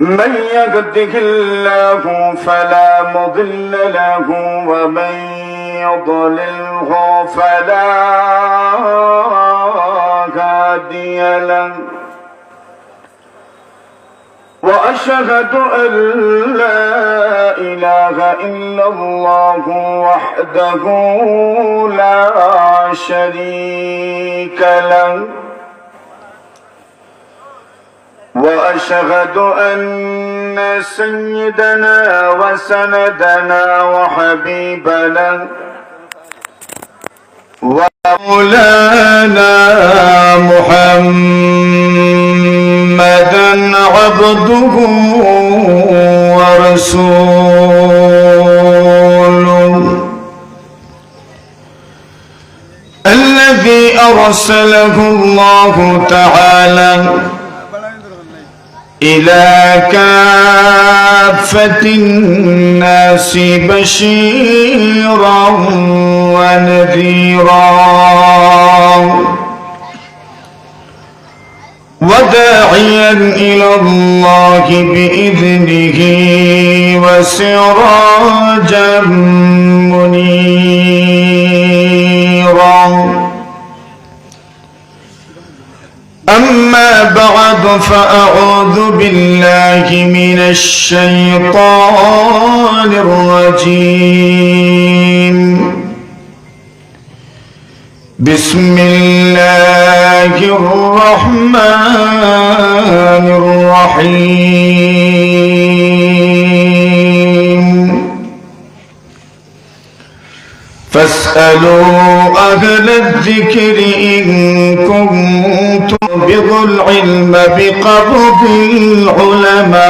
من يهده الله فلا مضل له ومن يضلله فلا هادي له وأشهد أن لا إله إلا الله وحده لا شريك له وأشهد أن سيدنا وسندنا وحبيبنا ومولانا محمدا عبده ورسوله الذي أرسله الله تعالى إلى كافة الناس بشيرا ونذيرا وداعيا إلى الله بإذنه وسراجا منيرا أما بعد فأعوذ بالله من الشيطان الرجيم بسم الله الرحمن الرحيم فاسألوا أهل الذكر إن كنتم بضوا العلم بقبض العلماء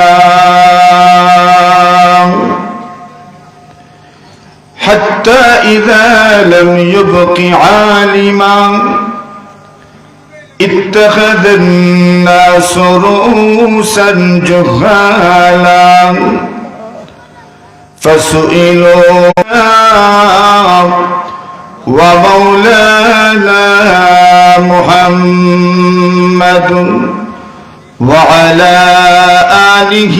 حتى إذا لم يبق عالما اتخذ الناس رؤوسا جهالا فسئلوا ومولانا محمد وعلى آله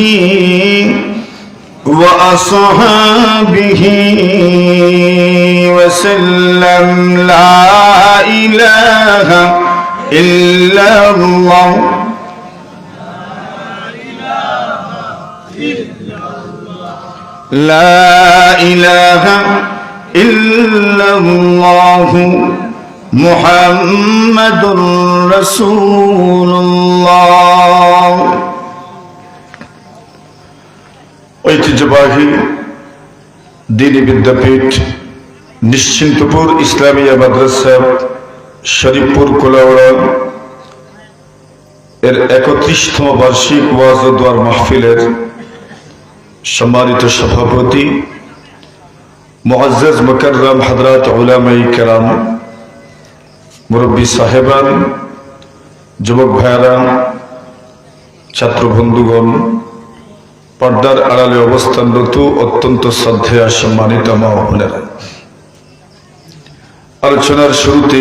وأصحابه وسلم لا إله إلا الله لا إله إلا الله محمد رسول الله ঐতিহ্যবাহী দ্বীনি বিদ্যাপীঠ নিশ্চিন্তপুর ইসলামিয়া মাদ্রাসা শরীফপুর কোলাউড়া এর 31তম বার্ষিক ওয়াজ ও দোয়ার মাহফিলের সম্মানিত সভাপতি মুআজ্জাজ মুকাররম হযরত উলামায়ে কেরাম, মুরব্বী সাহেবান, যুবক ভাইয়েরা, ছাত্র বন্ধুগণ, পর্দার আড়ালে অবস্থানরত অত্যন্ত শ্রদ্ধেয় সম্মানিত মা ও বোনেরা, আলোচনার শুরুতে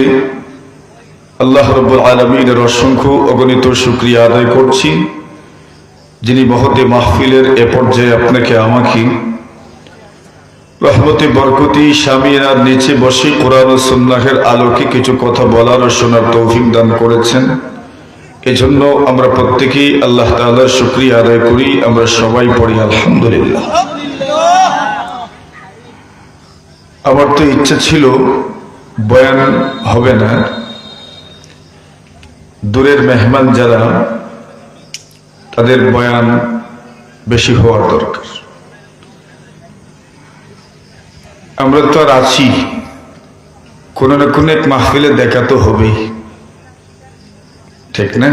আল্লাহ রাব্বুল আলামিনের অসংখ্য অগণিত শুকরিয়া আদায় করছি, যিনি মহতে মাহফিলের এ পর্যায়ে আপনাকে আমাকে রহমতে বরকতি শামিয়ানার নিচে বসে কোরআন ও সুন্নাহের আলোকে কিছু কথা বলার ও শোনার তৌফিক দান করেছেন। এজন্য আমরা প্রত্যেকেই আল্লাহ তাআলার শুকরিয়া আদায় করি। আমরা সবাই পড়ি আলহামদুলিল্লাহ। আমার তো ইচ্ছা ছিল বয়ান হবে না, দূরের মেহমান যারা তাদের বয়ান বেশি হওয়ার দরকার। আমরা তো আর আছি, কোনো না কোনো এক মাহফিলে দেখা তো হবেই, ঠিক না?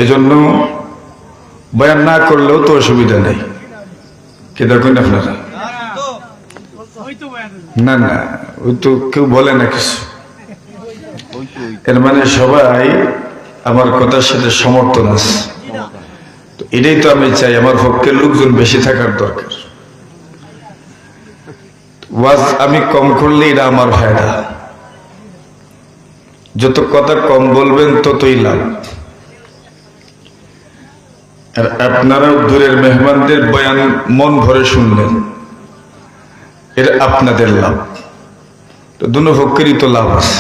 এজন্য বয়ান না করলেও তো অসুবিধা নেই। কে দেখুন আপনারা, না না ওই তো কেউ বলে না কিছু, এর মানে সবাই আমার কথার সাথে সমর্থন আছে। এটাই তো আমি চাই, আমার পক্ষের লোকজন বেশি থাকার দরকার। ওয়াজ আমি কম করলে এটা আমার ফায়দা, যত কথা কম বলবেন ততই লাভ। আর আপনারাও দূরের মেহমানদের বয়ান মন ভরে শুনলেন, এটা আপনাদের লাভ। তো দুনো পক্ষেরই তো লাভ আছে।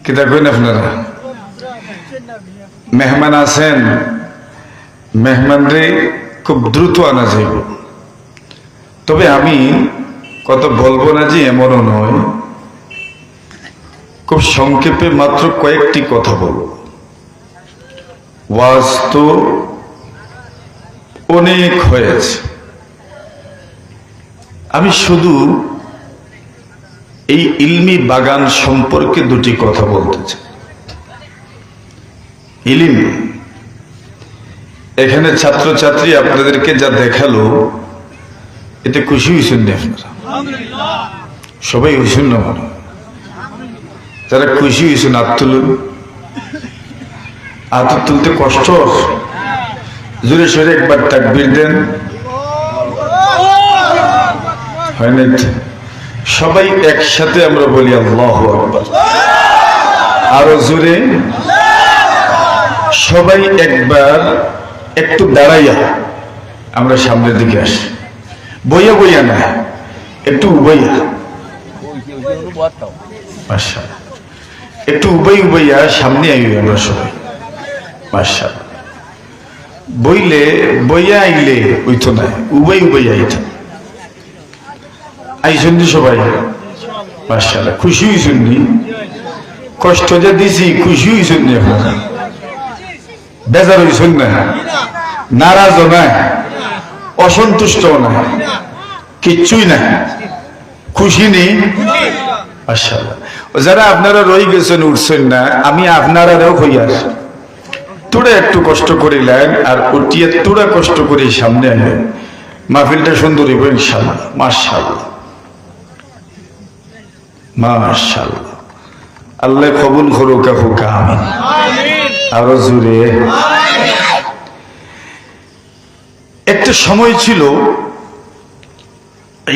কিতা কইন আপনারা? মেহমান আছেন, মেহমানরে খুব দ্রুত আনা যাইব। তবে আমি কথা বলবো না যে এমনও নয়, খুব সংক্ষেপে মাত্র কয়েকটি কথা বলবো। ওয়াজ তো অনেক হয়েছে, আমি শুধু এই ইলমি বাগান সম্পর্কে দুটি কথা বলতে চাই। ইলম, এখানে ছাত্রছাত্রী আপনাদেরকে যা দেখালো, এতে খুশি হয়েছেন না আপনারা? সবাই হয়েছেন না? মনে যারা খুশি হয়েছেন হাত তুলুন। হাত তুলতে কষ্ট, জোরে সোরে একবার তাকবীর দেন। হয় না? সবাই একসাথে আমরা বলি আল্লাহু আকবার। আরো জোরে সবাই একবার একটু দাঁড়াইয়া আমরা সামনের দিকে আসি। বইয়া বইয়া না, একটু উবাইয়া, মাশাআল্লাহ, একটু উবাইয়া সামনে আইবে আমরা সবাই, মাশাআল্লাহ। বইলে বইয়া আইলে ওইতো না, উবাই আইতা আইসুন সবাই, মাশাআল্লাহ। খুশি হইছুন নি? কষ্ট যে দিছি খুশি হইছুন নি? আপনারা বেজার হইছুন না? নারাজ না, অসন্তুষ্ট না, কিচ্ছুই না, খুশি নেই, মাশাআল্লাহ। যারা আপনারা রয়ে গেছেন, উঠছেন না, আমি আপনারাও হইয়ার তোরা একটু কষ্ট করিলেন, আর উঠিয়ে তোরা কষ্ট করে সামনে আনলেন, মাহফিলটা সুন্দর হইব ইনশাআল্লাহ। মাশাআল্লাহ, মাশাআল্লাহ। আল্লাহ কবুল করুক, আমিন। আরো জোরে। একটা সময় ছিল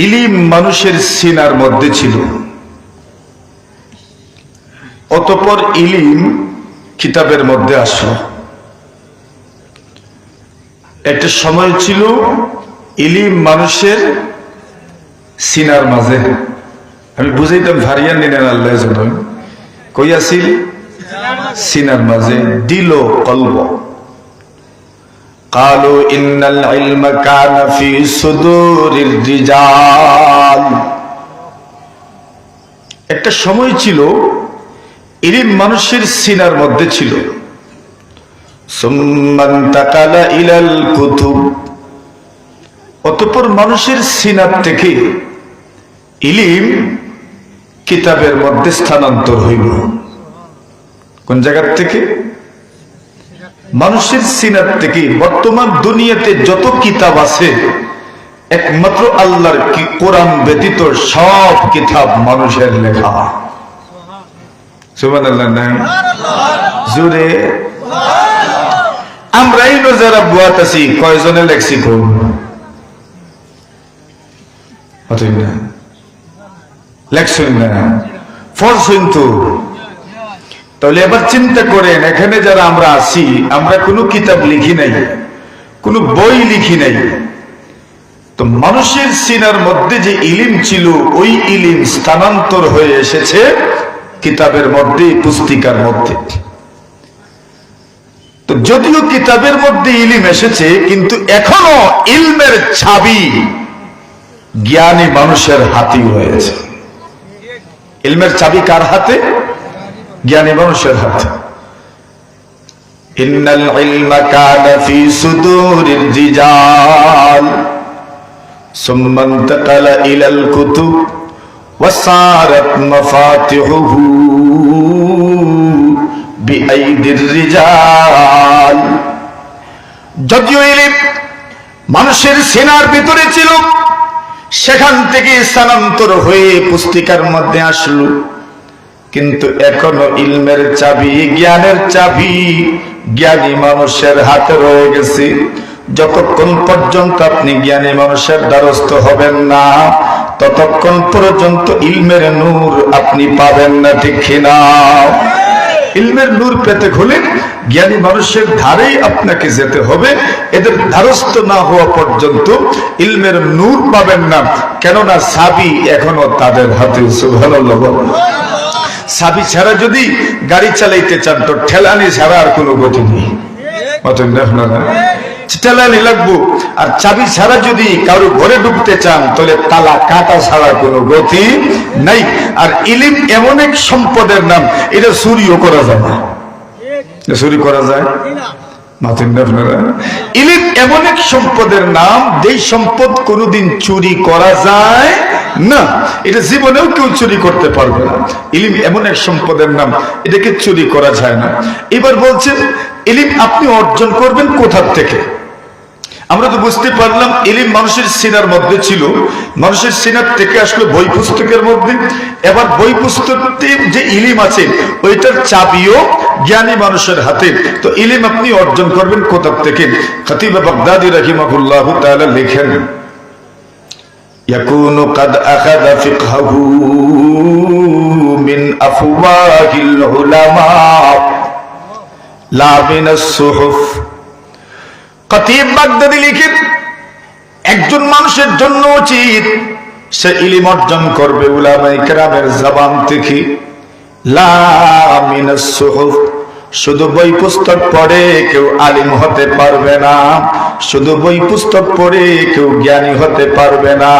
ইলম মানুষের সিনার মধ্যে ছিল, অতঃপর ইলম কিতাবের মধ্যে আসলো। একটা সময় ছিল ইলম মানুষের সিনার মাঝে। আমি বুঝাইতাম ভারিয়ান নিলেন আল্লাহ যেন কইয়াছিল সিনার মাঝে, দিল কলব। কালু ইন্নাল ইলমা কানা ফি সুদুরির রিজাল। একটা সময় ছিল ইলম মানুষের সিনার মধ্যে ছিল। সুম্মান তাকালা ইলাল কুতুব। অতঃপর মানুষের সিনার থেকে ইলম কিতাবের মধ্যে স্থানান্তর হইল। কোন জায়গার থেকে? মানুষের সিনার থেকে। বর্তমান দুনিয়াতে যত কিতাব আছে, একমাত্র আল্লাহর কোরআন ব্যতীত সব কিতাব মানুষের লেখা। সুবহানাল্লাহ, নাই জোরে। আমরা এই যারা বুয়াত আছি, কয়জনে লেখছি? কোন লেখছেন না? পড়ছেন তো? তাহলে এবার চিন্তা করেন, এখানে যারা আমরা আছি, আমরা কোনো কিতাব লিখি নাই, কোনো বই লিখি নাই। তো মানুষের সিনার মধ্যে যে ইলিম ছিল, ওই ইলিম স্থানান্তর হয়ে এসেছে কিতাবের মধ্যে, পুস্তিকার মধ্যে। তো যদিও কিতাবের মধ্যে ইলিম এসেছে, কিন্তু এখনো ইলমের চাবি জ্ঞানী মানুষের হাতেই রয়েছে। ইলমের চাবি কার হাতে? জ্ঞানী মানুষের হাতে। ইন্নাল ইলমা কানা ফি সুদুরির রিজাল সুম্মা ইন্তাকালা ইলাল কুতুব ওয়া সারাত মাফাতিহুহু বিআইদির রিজাল। যদিও ইলম মানুষের সিনার ভিতরে ছিল, সেখান থেকে স্থানান্তর হয়ে পুস্তিকার মধ্যে আসলো, কিন্তু এখনো ইলমের চাবি, জ্ঞানের চাবি জ্ঞানী মানুষের হাতে রয়ে গেছে। যতক্ষণ পর্যন্ত আপনি জ্ঞানী মানুষের দ্বারস্থ হবেন না, ততক্ষণ পর্যন্ত ইলমের নূর আপনি পাবেন না, ঠিক কিনা? ইলমের নূর পেতে হলে জ্ঞানী মানুষের ধারেই আপনাকে যেতে হবে। এদের ধারস্থ না হওয়া পর্যন্ত ইলমের নূর পাবেন না, কেননা চাবি এখনো তাদের হাতে। সুবহানাল্লাহ। চাবি ছাড়া যদি গাড়ি চালাইতে চান তো ঠেলানি ছাড়া আর কোনো গতি নেই। ঠেলানি লাগবো। আর চাবি ছাড়া যদি কারো ঘরে ঢুকতে চান তাহলে তালা কাটা ছাড়া কোনো গতি নাই। আর ইলিম এমন এক সম্পদের নাম, এটা চুরিও করা যায় না। চুরি করা যায়? ইলিম এমন এক সম্পদের নাম, যেই সম্পদ কোনোদিন চুরি করা যায় না। এটা জীবনেও কেউ চুরি করতে পারবে না। ইলিম এমন এক সম্পদের নাম, এটাকে চুরি করা যায় না। এবার বলছেন ইলিম আপনি অর্জন করবেন কোথা থেকে? আমরা তো বুঝতে পারলাম ইলিম মানুষের সিনার মধ্যে ছিল, মানুষের সিনার থেকে আসলে বই পুস্তকের মধ্যে। এবার বই পুস্তকে যে ইলিম আছে ওইটার চাবিও জ্ঞানী মানুষের হাতে। তো ইলিম আপনি অর্জন করবেন কোথা থেকে? খতিব বাগদাদি রাহিমাহুল্লাহু তাআলা লেখেন, ইয়াকুনু কাদ আখাযা ফিকহু মিন আফওয়াহিল উলামা লা মিনাস সুহুফ। খতিব বাগদাদি লিখেন, একজন মানুষের জন্য উচিত সে ইলম অর্জন করবে উলামায়ে কেরামের জবান থেকে। লা মিনাস সুহুফ, শুধু বই পুস্তক পড়ে কেউ আলিম হতে পারবে না, শুধু বই পুস্তক পড়ে কেউ জ্ঞানী হতে পারবে না,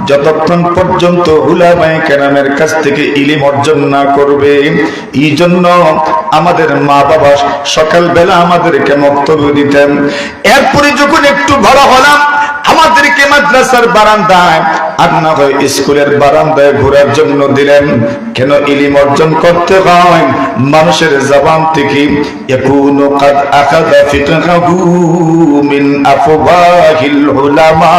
যতক্ষণ পর্যন্ত উলামায়ে কেরামের কাছ থেকে ইলম অর্জন না করবে। এই জন্য আমাদের মা বাবা সকালবেলা আমাদেরকে বক্তব্য দিতেন, এরপরে যখন একটু বড় হলাম আমাদেরকে মাদ্রাসার বারান্দায় আর না হয় স্কুলের বারান্দায় ঘোরার জন্য দিলেন। কেন? ইলম অর্জন করতে হয় মানুষের জবান থেকে। ইয়াকুনু কাদ আখাযা ফিকহু মিন আফওয়াহিল উলামা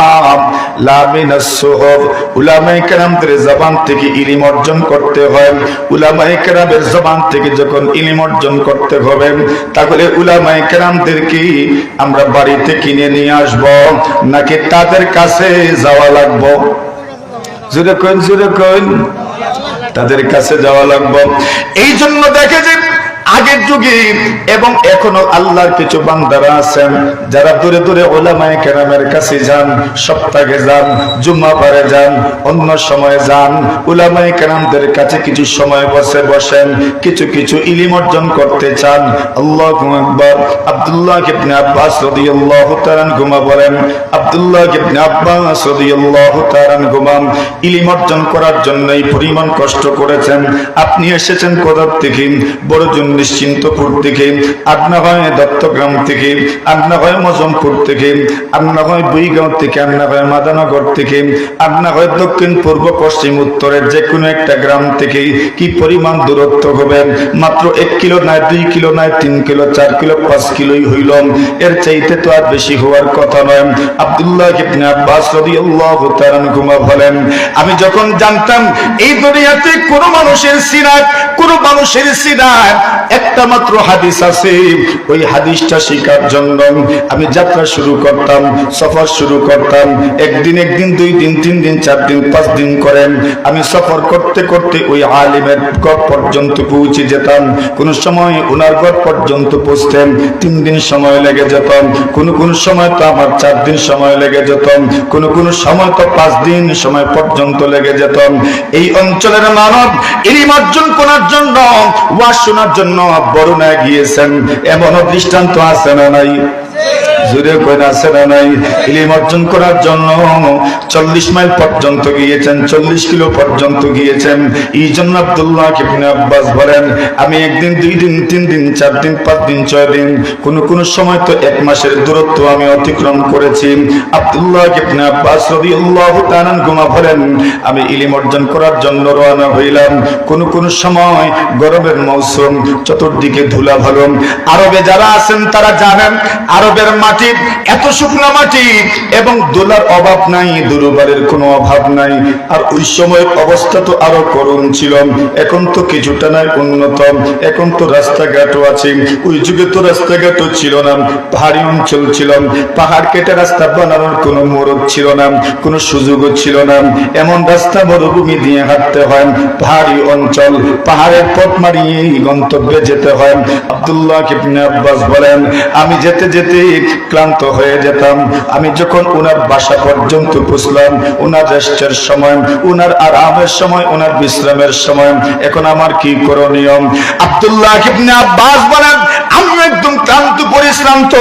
লা মিনাস সুহুফ। উলামায়ে কেরামদের জবান থেকে ইলম অর্জন করতে হয়। উলামায়ে কেরামের জবান থেকে যখন ইলম অর্জন করতে হবে, তাহলে উলামায়ে কেরামদেরকে আমরা বাড়িতে কিনে নিয়ে আসব নাকি তাদের কাছে যাওয়া লাগবে? জোরে কোন, জোরে কোন। তাদের কাছে যাওয়া লাগবে। এই জন্য দেখে যে আগের যুগে এবং এখনো আল্লাহর কিছু বান্দারা আছেন যারা দূরে দূরে উলামায়ে কেরামের কাছে যান, সপ্তাহে যান, জুম্মাবারে যান, অন্য সময়ে যান, উলামায়ে কেরামদের কাছে কিছু সময় বসেন, কিছু কিছু ইলম অর্জন করতে চান। আল্লাহু আকবার। আব্দুল্লাহ ইবনে আব্বাস রাদিয়াল্লাহু তাআলা আনহুমা বলেন, আব্দুল্লাহ ইবনে আব্বাস রাদিয়াল্লাহু তাআলা আনহুমা ইলম অর্জন করার জন্য এই পরিমাণ কষ্ট করেছেন। আপনি এসেছেন কোথা থেকে? বড় নিশ্চিন্তপুর থেকে, আর না হয় দত্তগ্রাম থেকে, আর না হয় মজমপুর থেকে, আর না হয় বুইগাঁও থেকে, আর না হয় মাদানগর থেকে, আর না হয় দক্ষিণ পূর্ব পশ্চিম উত্তরের যে কোনো একটা গ্রাম থেকে। কি পরিমাণ দূরত্ব হবে? মাত্র 1 কিলো নয়, 2 কিলো নয়, 3 কিলো, 4 কিলো, 5 কিলোই হইল, এর চাইতে তো আর বেশি হওয়ার কথা নয়। আব্দুল্লাহ ইবনে আব্বাস রাদিয়াল্লাহু তাআলা আনহুমা বলেন, আমি যখন জানতাম এই দুনিয়াতে কোন মানুষের সিনাত, কোন মানুষের সিনাত একটা মাত্র হাদিস আছে, ওই হাদিসটা শেখার জন্য আমি যাত্রা শুরু করতাম, সফর শুরু করতাম। একদিন, 2 দিন, 3 দিন, 4 দিন, 5 দিন করেন আমি সফর করতে করতে ওই আলিমের ঘর পর্যন্ত পৌঁছে যেতাম। কোন সময় ওনার ঘর পর্যন্ত পৌঁছতেন 3 দিন সময় লেগে যেত, কোন সময় তো আমার 4 দিন সময় লেগে যেত, কোন সময় তো 5 দিন সময় পর্যন্ত লেগে যেত। এই অঞ্চলের মানব ইলম অর্জন করার জন্য, ওয়াজ শোনার জন্য বরুণা গিয়েছেন, এমন দৃষ্টান্ত আছে না নাই? জোরে কইন আছে না নাই? ইলম অর্জন করার জন্য 40 মাইল পর্যন্ত গিয়েছেন, 40 কিলো পর্যন্ত গিয়েছেন। এই জন্য আব্দুল্লাহ ইবনে আব্বাস বলেন, আমি 1 দিন, 2 দিন, 3 দিন, 4 দিন, 5 দিন, 6 দিন, কোন সময় তো 1 মাসের দূরত্ব আমি অতিক্রম করেছি। আব্দুল্লাহ ইবনে আব্বাস রাদিয়াল্লাহু তাআলা আনহুমা বলেন, আমি ইলম অর্জন করার জন্য রওনা হইলাম। কোন সময় গরমের মৌসুম, চতুর্দিকে ধুলা ভালো। আরবে যারা আছেন তারা জানেন, আরবের মাটি, এত শুকনা মাটি এবং দোলার অভাব নাই, দুর্বারের কোনো অভাব নাই। আর ওই সময়ের অবস্থা তো আরো করুণ ছিল। এখন তো কিছুটা নাই উন্নত, এখন তো রাস্তাঘাটও আছে। ওই যুগে তো রাস্তাঘাটও ছিল না, পাহাড়ি অঞ্চল ছিল, পাহাড় কেটে রাস্তা বানানোর কোনো মোড়ক ছিল না, কোনো সুযোগও ছিল না। এমন রাস্তা মরুভূমি দিয়ে হাঁটতে হয়, পাহাড়ি অঞ্চল, পাহাড়ের পথ মারিয়ে গন্তব্যে যেতে হয়। আব্দুল্লাহ ইবনে আব্বাস বলেন, আমি যেতে যেতে ক্লান্ত হয়ে যেতাম। আমি যখন ওনার বাসা পর্যন্ত পৌঁছলাম, ওনার রেস্টের সময়, ওনার আরামের সময়, ওনার বিশ্রামের সময়, এখন আমার কি করণীয়? আব্দুল্লাহ ইবনে আব্বাস বলেন, আমি একদম ক্লান্ত পরিশ্রান্ত।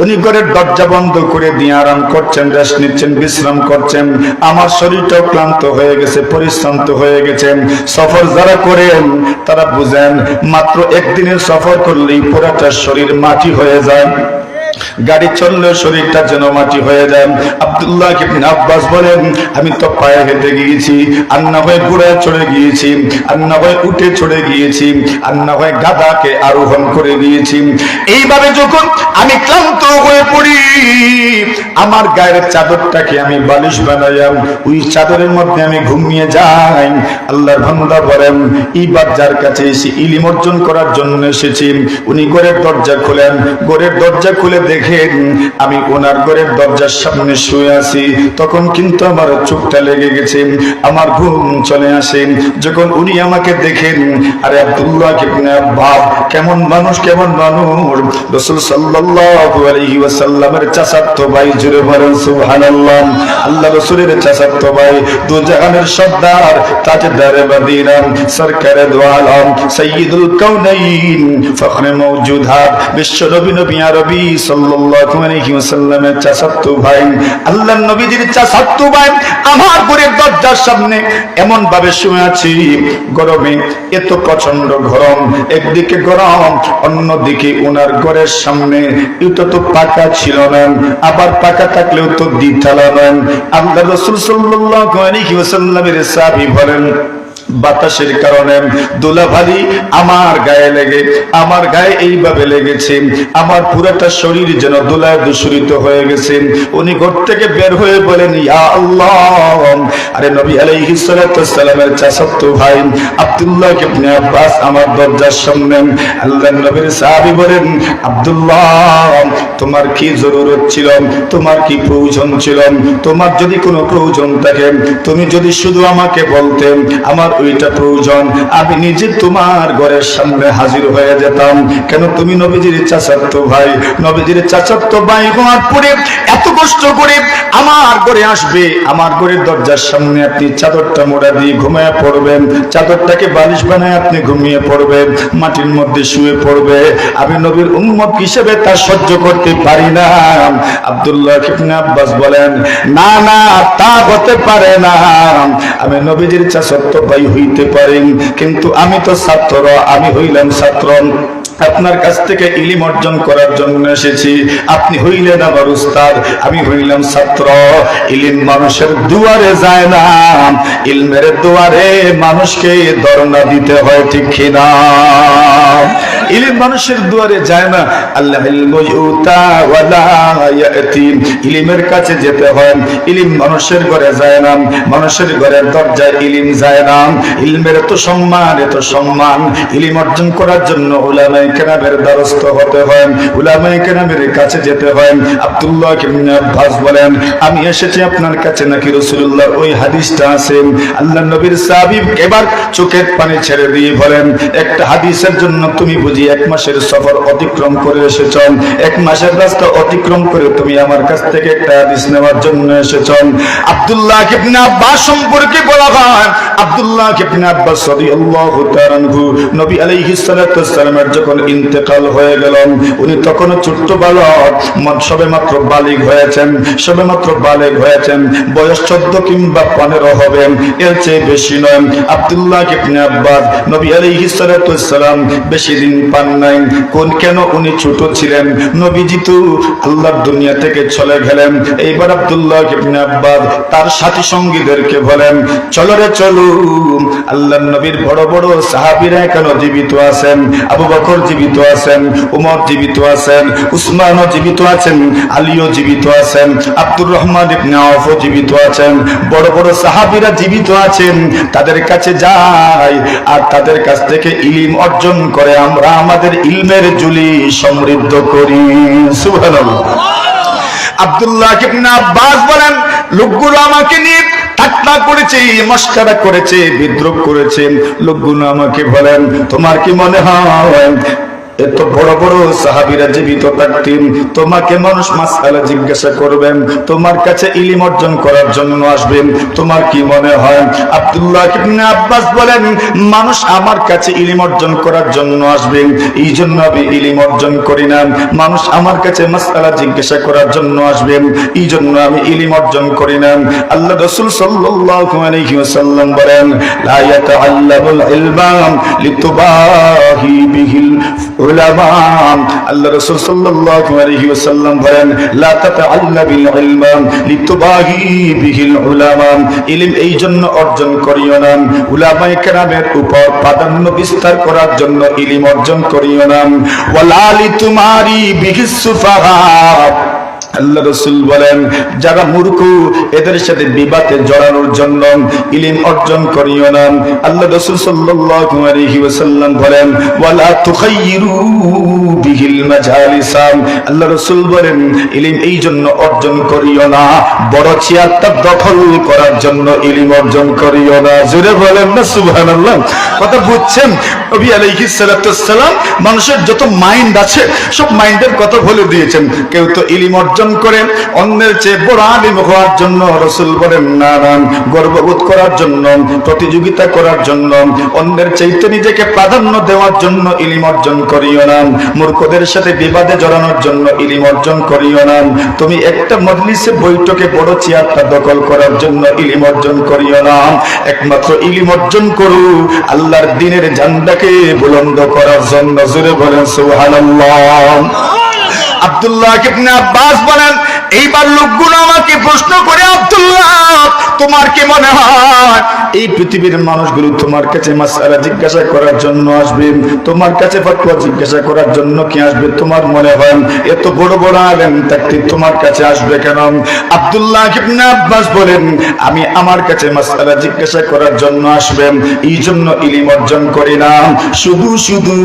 উনি ঘরের দরজা বন্ধ করে দিয়ে আরাম করছেন, রেস্ট নিচ্ছেন, বিশ্রাম করছেন। আমার শরীরটাও ক্লান্ত হয়ে গেছে, পরিশ্রান্ত হয়ে গেছে। সফর যারা করেন তারা বুঝেন, মাত্র একদিনের সফর করলেই পুরাটা শরীর মাটি হয়ে যায়। গাড়ি চললেও শরীরটা যেন মাটি হয়ে যায়। আব্দুল্লাহ ইবনে আব্বাস বলেন, আমি তো পায়ে হেঁটে গিয়েছি, আর না হয় ঘোড়ায় চড়ে গিয়েছি, আর না হয় উঠে চড়ে গিয়েছি, আর না হয় গাধাকে আরোহণ করে গিয়েছি। এইভাবে যখন আমি ক্লান্ত হয়ে পড়ি, আমার গায়ের চাদরটাকে আমি বালিশ বানাইলাম, ওই চাদরের মধ্যে আমি ঘুমিয়ে যাই। আল্লাহর বান্দা বলেন, এইবার যার কাছে এসে ইলম অর্জন করার জন্য এসেছি, উনি ঘরের দরজা খোলেন, ঘরের দরজা খুলে দেখেন আমি ওনার ঘরের দরজার সামনে শুয়ে আছি। তখন কিন্তু আমার চোখটা লেগে গেছে, আমার ঘুম চলে আসে। যখন উনি আমাকে দেখেন, আরে আব্দুল্লাহ ইবনে আব্বাস কেমন মানুষ, কেমন মানুষ! রাসূল সাল্লাল্লাহু আলাইহি ওয়াসাল্লামের চাচাতো ভাই, জুড়ে বলেন সুবহানাল্লাহ। আল্লাহ রাসূলের চাচাতো ভাই, দু জাহানের সর্দার, তাজদারে মদিনা, সরকারে দু আলম, সাইয়্যিদুল কাউনাইন, ফখরে মওজুদাত, বিশ্ব নবী নবী আরবী সাল্লাল্লাহু আলাইহি ওয়াসাল্লামের চাচাতো ভাই, আল্লাহর নবীজির চাচাতো ভাই আমার ঘরের দরজার সামনে এমন ভাবে শুয়ে আছি। গরমে, এত প্রচন্ড গরম, একদিকে গরম, অন্যদিকে ওনার ঘরের সামনে এটা তো পাকা ছিল না, আবার পাকা থাকলেও তো দ্বিতলা নয়। আল্লাহ রাসূল সাল্লাল্লাহু আলাইহি ওয়াসাল্লামের সাহাবী বলেন, বাতাসের কারণে ধুলাবালি আমার গায়ে লেগে, আমার গায়ে এইভাবে লেগেছে, আমার পুরোটা শরীর যেন ধুলায় দূষিত হয়ে গেছে। উনি ঘর থেকে বের হয়ে বলেন, ইয়া আল্লাহ! আরে নবী আলাইহিস সালাতু ওয়াস সালামের চাচাতো ভাই আব্দুল্লাহ ইবনে আব্বাস আমার দরজার সামনে। আল্লাহর নবীর সাহাবী বলেন, আব্দুল্লাহ, তোমার কি জরুরত ছিল? তোমার কি প্রয়োজন ছিল? তোমার যদি কোনো প্রয়োজন থাকে, তুমি যদি শুধু আমাকে বলতে, আমার ওইটা প্রয়োজন, আমি নিজে তোমার ঘরের সামনে হাজির হয়ে যেতাম। কেন? তুমি নবীজির চাচাতো ভাই, নবীজির চাচাতো ভাই হওয়ার পরে এত কষ্ট করে আমার ঘরে আসবে, আমার ঘরের দরজার সামনে আপনি চাদরটা মোড়া দিয়ে ঘুমিয়ে পড়বেন, চাদরটাকে বালিশ বানায় আপনি ঘুমিয়ে পড়বেন, মাটির মধ্যে শুয়ে পড়বে। আমি নবীর উম্মত হিসেবে তা সহ্য করতে পারি না। আব্দুল্লাহ ইবনে আব্বাস বলেন, না না, তা হতে পারে না। আমি নবীজির চাচাতো ভাই হইতে পারেন, কিন্তু আমি তো ছাত্র, আমি হইলাম ছাত্র। আপনার কাছ থেকে ইলম অর্জন করার জন্য এসেছি, আপনি হইলেন আমার উস্তাদ, আমি হইলাম ছাত্র। ইলম মানুষের দুয়ারে যায় না, ইলমের দুয়ারে মানুষকে ধর্ণা দিতে হয়, ঠিক কিনা? ইলম মানুষের দুয়ারে যায় না। আল্লাহ ইলমু ইউতা ওয়ালা ইয়াতি, ইলমের কাছে যেতে হয়, ইলম মানুষের ঘরে যায় না, মানুষের ঘরের দরজায় ইলম যায় না। ইলমের এত সম্মান, এত সম্মান, ইলম অর্জন করার জন্য উলামায়ে কেরামের দ্বারস্থ হতে হয়, উলামায়ে কেরামের কাছে যেতে হয়। আব্দুল্লাহ ইবনে আব্বাস বলেন, আমি এসেছি আপনার কাছে নাকি রাসূলুল্লাহর ওই হাদিসটা আছে? আল্লাহর নবীর সাহাবী এবার চোখের পানি ছেড়ে দিয়ে বলেন, একটা হাদিসের জন্য তুমি বুঝি 1 মাসের সফর অতিক্রম করে এসেছ, 1 মাসের রাস্তা অতিক্রম করে তুমি আমার কাছ থেকে একটা হাদিস নেওয়ার জন্য এসেছ। আব্দুল্লাহ ইবনে আব্বাস সম্পর্কে বলা হয়, আব্দুল্লাহ ইবনে আব্বাস রাদিয়াল্লাহু তাআলা আনহু, নবী আলাইহিস সালাতু ওয়াস সালামের যখন ইন্তেকাল হয়ে গেল, উনি তখনও ছোট্ট বালক, সবেমাত্র বালিগ হয়েছেন, সবেমাত্র বালিগ হয়েছেন, বয়স 14 কিংবা 15 হবে, এর চেয়ে বেশি নয়। আব্দুল্লাহ ইবনে আব্বাস নবী আলাইহিস সালাতু ওয়াস সালাম বেশি দিন পান নাই। কেন? উনি ছোট ছিলেন। নবীজি তো আল্লাহর দুনিয়া থেকে চলে গেলেন। এইবার আব্দুল্লাহ ইবনে আব্বাস তার সাথী সঙ্গীদেরকে বলেন, চলো রে চলো, আল্লাহর নবীর বড় বড় সাহাবীরা এখনো জীবিত আছেন। আবু বকর জীবিত আছেন, উমর জীবিত আছেন, উসমানও জীবিত আছেন, আলীও জীবিত আছেন, আব্দুর রহমান ইবনে আওফ জীবিত আছেন। বড় বড় সাহাবীরা জীবিত আছেন। তাদের কাছে যাই আর তাদের কাছ থেকে ইলম অর্জন করে আমরা আমাদের ইলমের ঝুলি সমৃদ্ধ করি। সুবহানাল্লাহ। আব্দুল্লাহ ইবনে আব্বাস বলেন, লোকগুলো আমাকে নিয়ে ঠাট্টা করেছে, মস্করা করেছে, বিদ্রূপ করেছে। লোকগুলো আমাকে বলেন, তোমার কি মনে হয় এত বড় বড় সাহাবীরা জীবিত থাকতেন তোমাকে মানুষ মাসআলা জিজ্ঞাসা করবেন, তোমার কাছে ইলম অর্জন করার জন্য আসবেন? তোমার কি মনে হয়? আব্দুল্লাহ ইবনে আব্বাস বলেন, মানুষ আমার কাছে ইলম অর্জন করার জন্য আসবেন, এই জন্য আমি ইলম অর্জন করি না। মানুষ আমার কাছে মাসআলা জিজ্ঞাসা করার জন্য আসবেন, এই জন্য আমি ইলম অর্জন করি না। আল্লাহ রাসূল সাল্লাল্লাহু আলাইহি ওয়াসাল্লাম বলেন, লা ইয়াতাআল্লামুল ইলমা লিতুবাহি বিহিল উলামা। আল্লাহ রাসূল সাল্লাল্লাহু আলাইহি ওয়াসাল্লাম বলেন, লা তাতাআল্লামিল ইলমা লিতুবাহি বিহিল উলামা। ইলম এই জন্য অর্জন করিও না, উলামায়ে কেরামের উপর প্রাধান্য বিস্তার করার জন্য ইলম অর্জন করিও না। ওয়ালা লিতুমারি বিহিস সুফাহা। আল্লাহ রাসূল বলেন, যারা মূর্খ এদের সাথে বিবাদে জড়ানোর জন্য ইলম অর্জন করিও না। আল্লাহ রাসূল সাল্লাল্লাহু আলাইহি ওয়াসাল্লাম বলেন, ওয়ালা তুখাইরু বিহিল মাজালিসা। আল্লাহ রাসূল বলেন, ইলম এই জন্য অর্জন করিও না, বড় চেয়ারটা দখল করার জন্য ইলম অর্জন করিও না। জোরে বলেন না সুবহানাল্লাহ। কথা বুঝছেন? নবী আলাইহিস সালাতু ওয়াস সালাম মানুষের যত মাইন্ড আছে সব মাইন্ডের কথা বলে দিয়েছেন। কেউ তো ইলম অর্জন করেন অন্যের চেয়ে বড় আলিম হওয়ার জন্য, রাসূল বলেন না না, গর্ববোধ করার জন্য, প্রতিযোগিতা করার জন্য, অন্যের চাইতে নিজেকে প্রাধান্য দেওয়ার জন্য ইলম অর্জন করিও না। মূর্খদের সাথে বিবাদে জড়ানোর জন্য ইলম অর্জন করিও না। তুমি একটা মজলিসে বৈঠকে বড় চেয়ারটা দখল করার জন্য ইলম অর্জন করিও না। একমাত্র ইলম অর্জন করো আল্লাহর দ্বীনের ঝান্ডাকে বুলন্দ করার জন্য। জোরে বলেন সুবহানাল্লাহ। আব্দুল্লাহ ইবনে আব্বাস বলেন, এইবার লোকগুলো আমাকে প্রশ্ন করে, আব্দুল্লাহ তোমার কি মনে হয় এই পৃথিবীর মানুষগুলো তোমার কাছে মাসআলা জিজ্ঞাসা করার জন্য আসবে? তোমার কাছে ফতোয়া জিজ্ঞাসা করার জন্য কি আসবে? তোমার মনে হয় এত বড় বড় আলেম থাকতে তোমার কাছে আসবে কেন? আব্দুল্লাহ ইবনে আব্বাস বলেন, আমি আমার কাছে মাসআলা জিজ্ঞাসা করার জন্য আসবেন, এই জন্য ইলম অর্জন করি না। শুধু শুধু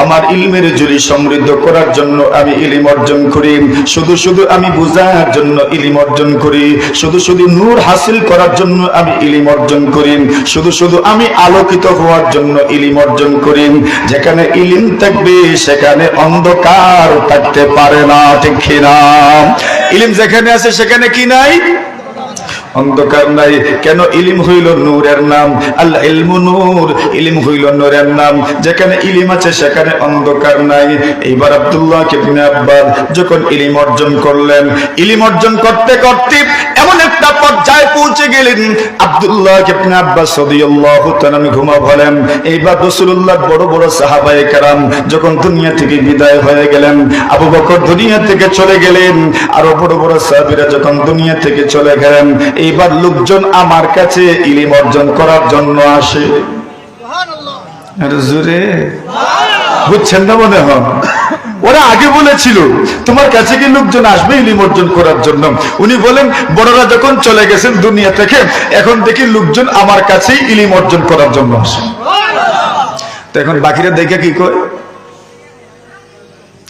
আমার ইলমের ঝুলি সমৃদ্ধ করার জন্য আমি ইলম অর্জন করি। শুধু শুধু আমি বুঝার জন্য ইলম অর্জন করি। শুধু শুধু নূর হাসিল করার জন্য আমি ইলম অর্জন করি। শুধু শুধু আমি আলোকিত হওয়ার জন্য ইলম অর্জন করি। যেখানে ইলম থাকবে সেখানে অন্ধকার থাকতে পারে না, ঠিক কিনা? ইলম যেখানে আছে সেখানে কি নাই? অন্ধকার নাই। কেন? ইলম হইল নূরের নাম। আল ইলমু নূর, ইলম হইল নূরের নাম। যেখানে ইলম আছে সেখানে অন্ধকার নাই। এইবার আব্দুল্লাহ ইবনে আব্বাস যখন ইলম অর্জন করলেন, ইলম অর্জন করতে করতে এমন একটা পর্যায়ে পৌঁছে গেলেন, আব্দুল্লাহ ইবনে আব্বাস রাদিয়াল্লাহু তাআলা ঘুমা বলেন, এইবার রাসূলুল্লাহ বড় বড় সাহাবায়ে কেরাম যখন দুনিয়া থেকে বিদায় হয়ে গেলেন, আবু বকর দুনিয়া থেকে চলে গেলেন, আরো বড় বড় সাহাবীরা যখন দুনিয়া থেকে চলে গেলেন, এইবার লোকজন আমার কাছে ইলম অর্জন করার জন্য আসে। জোরে বুঝছেন না মনে হয়? ওরা আগে বলেছিল তোমার কাছে কি লোকজন আসবে ইলম অর্জন করার জন্য। উনি বলেন বড়রা যখন চলে গেছেন দুনিয়া থেকে, এখন দেখি লোকজন আমার কাছেই ইলম অর্জন করার জন্য আসে। তো এখন বাকিরা দেখে কি কয়?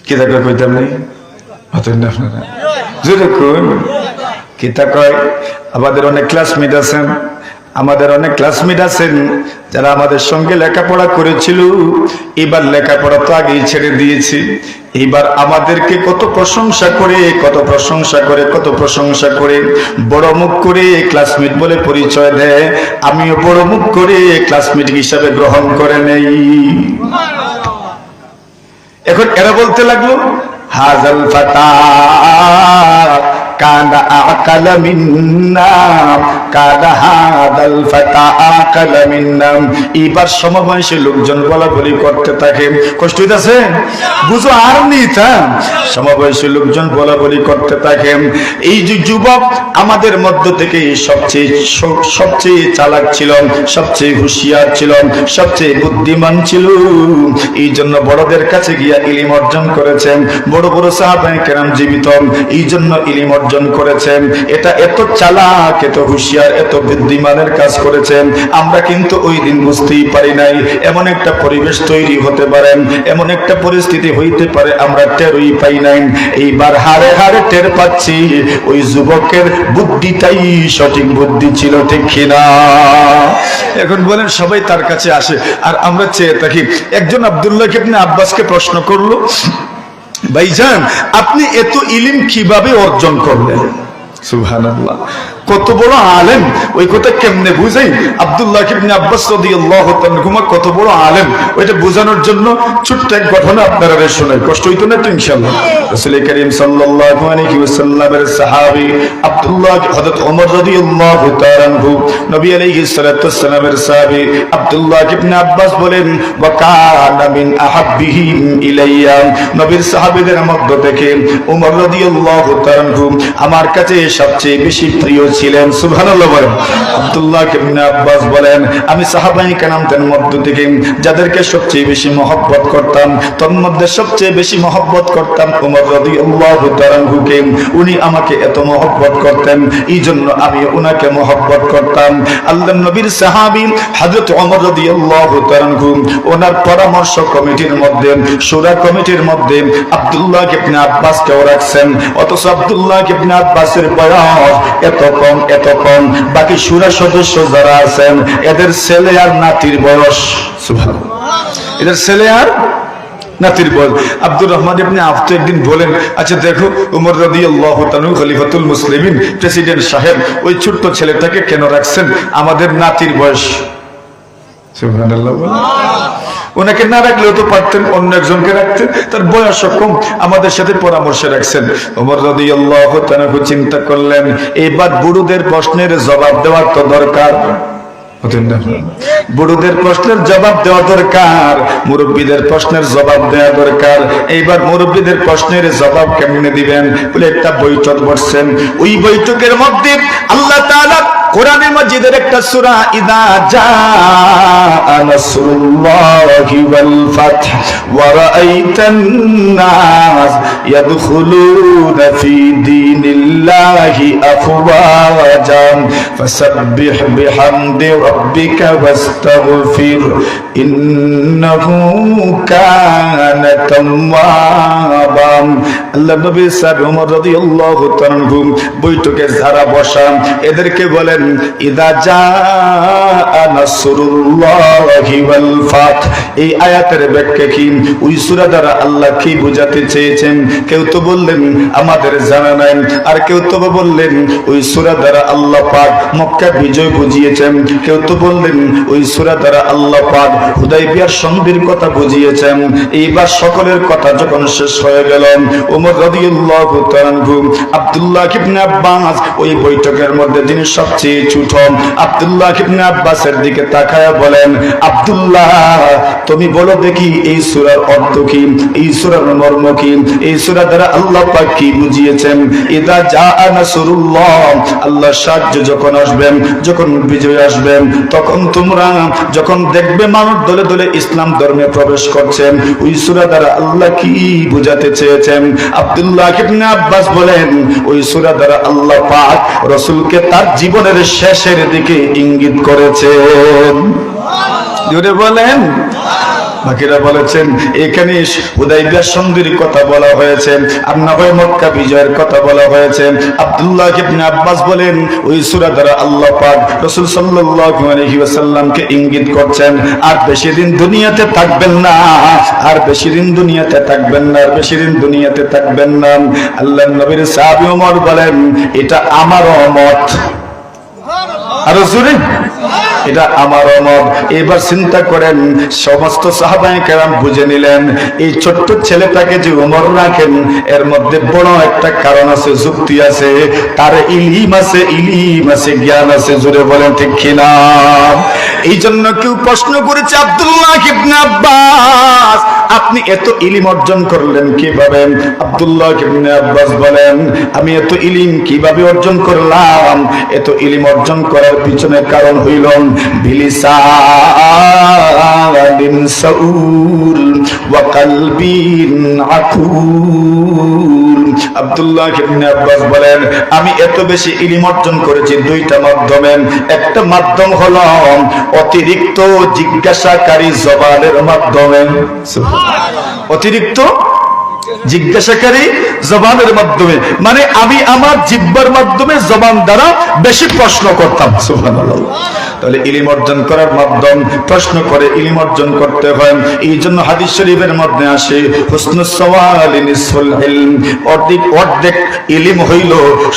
কি দেখে কইতাম নেই আপনারা জোরে কই কি তা কয়? আমাদের অনেক ক্লাসমেট আছেন যারা আমাদের সঙ্গে লেখাপড়া করেছিল, এবার লেখাপড়া তো আগেই ছেড়ে দিয়েছি। এইবার আমাদেরকে কত প্রশংসা করে বড় মুখ করে ক্লাসমেট বলে পরিচয় দেয়। আমিও বড় মুখ করে ক্লাসমেট হিসাবে গ্রহণ করে নেই। এখন এরা বলতে লাগলো, হাজাল ফাতা কানা আকালা মিন্না কাদা হাদাল ফাতা আকালা মিন্না। এবার সমবয়সী লোকজন বলাবলি করতে থাকে, কষ্ট হইতাছে বুঝো আর নিতা, সমবয়সী লোকজন বলাবলি করতে থাকে এই যে যুবক আমাদের মধ্য থেকে সবচেয়ে চালাক ছিল, সবচেয়ে হুঁশিয়ার ছিল, সবচেয়ে বুদ্ধিমান ছিল, এই জন্য বড়দের কাছে গিয়া ইলম অর্জন করেছেন। বড় বড় সাহাবায়ে কেরাম জীবিত, এই জন্য ইলম অর্জন করেছেন। এটা এত চালাক, এত হুঁশিয়ার, এত বুদ্ধিমানের কাজ করেছেন। আমরা কিন্তু ওই দিন বুঝতেই পারি নাই। এমন একটা পরিবেশ তৈরি হতে পারে, এমন একটা পরিস্থিতি হইতে পারে, আমরা টেরই পাই নাই। এইবার হারে হারে টের পাচ্ছি ওই যুবকের বুদ্ধিটাই সঠিক বুদ্ধি ছিল, ঠিক কিনা? এখন বলেন সবাই তার কাছে আসে আর আমরা চেয়ে থাকি। একজন আব্দুল্লাহ ইবনে আব্বাসকে প্রশ্ন করলো, ভাইজান আপনি এত ইলম কিভাবে অর্জন করলেন? সুবহানাল্লাহ, কত বড় আলেম, ওই কথা কেমনে বুঝাই? আব্দুল্লাহ ইবনে আব্বাস রাদিয়াল্লাহু তাআলা কত বড় আলেম, ওইটা বোঝানোর জন্য ছোট্ট এক ঘটনা আপনারা শোনাই, কষ্ট হইতো না তো ইনশাআল্লাহ। রাসূল করিম সাল্লাল্লাহু আলাইহি ওয়াসাল্লামের সাহাবী আব্দুল্লাহ হযরত ওমর রাদিয়াল্লাহু তাআলা আনহু, নবী আলাইহিস সালাতু ওয়াসসালামের সাহাবী আব্দুল্লাহ ইবনে আব্বাস বলেন, ওয়া কানা মিন আহাব্বিহিম ইলাইয়া, নবীর সাহাবীদের মধ্য থেকে ওমর রাদিয়াল্লাহু তাআলা আনহু আমার কাছে সবচেয়ে বেশি প্রিয় ছিলেন। সুবহানাল্লাহ বলেন। আব্দুল্লাহ ইবনে আব্বাস বলেন, আমি সাহাবায়ে কেরামদের মধ্য থেকে যাদেরকে সবচেয়ে বেশি মহব্বত করতাম, তার মধ্যে সবচেয়ে বেশি মহব্বত করতাম ওমর রাদিয়াল্লাহু তাআলা আনহুকে। উনি আমাকে এত মহব্বত করতেন, এই জন্য আমি উনাকে মহব্বত করতাম। আল্লাহর নবীর সাহাবী হযরত ওমর রাদিয়াল্লাহু তাআলা আনহু ওনার পরামর্শ কমিটির মধ্যে, শূরা কমিটির মধ্যে আব্দুল্লাহ ইবনে আব্বাসকেও রাখছেন। অথচ আব্দুল্লাহ ইবনে আব্বাসের বয়স এত কম, বাকি শূরা সদস্য যারা আছেন এদের ছেলে আর নাতির বয়স, সুবহানাল্লাহ, এদের ছেলে আর নাতির বয়স। আব্দুর রহমান ইবনে আওফ একদিন বলেন, আচ্ছা দেখো ওমর রাদিয়াল্লাহু তাআলা খলিফাতুল মুসলিমিন, প্রেসিডেন্ট সাহেব ওই ছোট্ট ছেলেটাকে কেন রাখছেন? আমাদের নাতির বয়স। সুবহানাল্লাহ। ওনাকে না রাখলেও তো পারতেন, অন্য একজনকে রাখতেন, তার বয়স কম, আমাদের সাথে পরামর্শে রাখছেন। ওমর রাদিয়াল্লাহু তাআলা চিন্তা করলেন, এবার বুড়োদের প্রশ্নের জবাব দেওয়ার তো দরকার, বুড়োদের প্রশ্নের জবাব দেওয়া দরকার, মুরব্বীদের প্রশ্নের জবাব দেওয়া দরকার। এইবার মুরব্বীদের প্রশ্নের জবাব কেমনে দিবেন বলে একটা বৈঠক বসছেন। ওই বৈঠকের মধ্যে আল্লাহ তাআলা কোরআনে মাজিদের একটা সূরা, ইযা জাআ নাসরুল্লাহি ওয়াল ফাতহ ওয়া রাআইতান নাস ইয়াদখুলুনা ফি দীনিল্লাহি আফওয়াজা ফাসাব্বিহ বিহামদি রাব্বিকা ওয়াস্তাগফির ইন্নাহু কানা তাওয়াবা। আল্লাহ নবী সাল্লাল্লাহু ওমর রাদিয়াল্লাহু তাআলা বৈঠকে যারা বসা এদেরকে বলেন, ইযা জাআ নাসরুল্লাহি ওয়াল ফাতহ। এই আয়াতের ব্যাখ্যা কি? ওই সূরা দ্বারা আল্লাহ কি বোঝাতে চেয়েছেন? কেউ তো বললেন আমাদের জানা নাই, আর কেউ তো বললেন ওই সূরা দ্বারা আল্লাহ পাক মক্কা বিজয় বুঝিয়েছেন, কেউ তো বললেন ওই সূরা দ্বারা আল্লাহ পাক হুদায়বিয়ার সন্ধির কথা বুঝিয়েছেন। এইবার সকলের কথা যখন শেষ হয়ে গেল, ওমর রাদিয়াল্লাহু তাআলা আব্দুল্লাহ ইবনে আব্বাস ওই বৈঠকের মধ্যে যিনি সবচেয়ে ছোট, আব্দুল্লাহ ইবনে আব্বাসের দিকে তাকায়া বলেন, আব্দুল্লাহ তুমি বলো দেখি এই সূরার অর্থ কি, এই সূরার মর্ম কি, এই সূরা দ্বারা আল্লাহ পাক কি বুঝিয়েছেন? ইযা জাআ নাসরুল্লাহ, আল্লাহর সাহায্য যখন আসবেন, যখন বিজয় আসবেন, তখন তোমরা যখন দেখবে মানুষ দলে দলে ইসলাম ধর্মে প্রবেশ করছেন, ওই সূরা দ্বারা আল্লাহ কি বুঝাতে চেয়েছেন? আব্দুল্লাহ ইবনে আব্বাস বলেন, ওই সূরা দ্বারা আল্লাহ পাক রাসূলকে তার জীবনের শেষের দিকে ইঙ্গিত করেছেন। জোরে বলেন। বাকিরা বলেছেন এখানে হুদায়বিয়া সন্ধির কথা বলা হয়েছে, আর না হয় মক্কা বিজয়ের কথা বলা হয়েছে। আব্দুল্লাহ ইবনে আব্বাস বলেন, ওই সূরা দ্বারা আল্লাহ পাক রাসূল সাল্লাল্লাহু আলাইহি ওয়াসাল্লামকে ইঙ্গিত করছেন, আর বেশি দিন দুনিয়াতে থাকবেন না, আর বেশি দিন দুনিয়াতে থাকবেন না, আর বেশি দিন দুনিয়াতে থাকবেন না। আল্লাহর নবীর সাহাবী ওমর বলেন, এটা আমারও মত। আর জোরে এটা আমার মত। এবার চিন্তা করেন, সমস্ত সাহাবায়ে কেরাম বুঝে নিলেন এই ছোট্ট ছেলেটাকে যে ওমর রাখেন এর মধ্যে বড় একটা কারণ আছে, যুক্তি আছে, তার ইলম আছে, জ্ঞান আছে। জোরে বলেন ঠিক কিনা? এই জন্য কেউ প্রশ্ন করেছে, আব্দুল্লাহ ইবনে আব্বাস আপনি এত ইলম অর্জন করলেন কিভাবে? আব্দুল্লাহ ইবনে আব্বাস বলেন, আমি এত ইলম কিভাবে অর্জন করলাম? এত ইলম অর্জন করার পিছনে কারণ হইল বিলিসানিন সাউল ওয়া কলবিন আকুল। আব্দুল্লাহ ইবনে আব্বাস বলেন, আমি এত বেশি ইলম অর্জন করেছি দুইটা মাধ্যমে। একটা মাধ্যম হলো অতিরিক্ত জিজ্ঞাসাকারী জবানের মাধ্যমে, অতিরিক্ত জিজ্ঞাসাকারী জবানের মাধ্যমে, মানে আমি আমার জিহ্বার মাধ্যমে জবান দ্বারা বেশি প্রশ্ন করতাম। সুবহানাল্লাহ। তাহলে ইলম অর্জন করার মাধ্যম, প্রশ্ন করে ইলম অর্জন করতে হয়। এই জন্য হাদিস শরীফের মধ্যে আসে হুসনুস সাওয়ালি নিসফুল ইলম, অর্ধেক ইলম হইল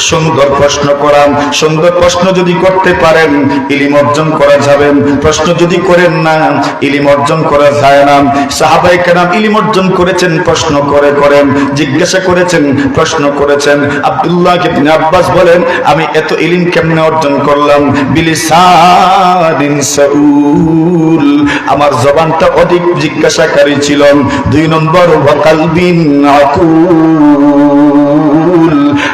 সুন্দর প্রশ্ন করা। সুন্দর প্রশ্ন যদি করতে পারেন ইলম অর্জন করা যাবে, প্রশ্ন যদি করেন না ইলম অর্জন করা যায় না। সাহাবায়ে কেরাম ইলম অর্জন করেছেন প্রশ্ন করে করেন, জিজ্ঞাসা করেছেন, প্রশ্ন করেছেন। আব্দুল্লাহ ইবনে আব্বাস বলেন, আমি এত ইলম কেমনে অর্জন করলাম? বিলিসানিন সাউল, আমার জবানটা অধিক জিজ্ঞাসাকারী ছিল। 2 নম্বর ওয়া কলবিন আকুল,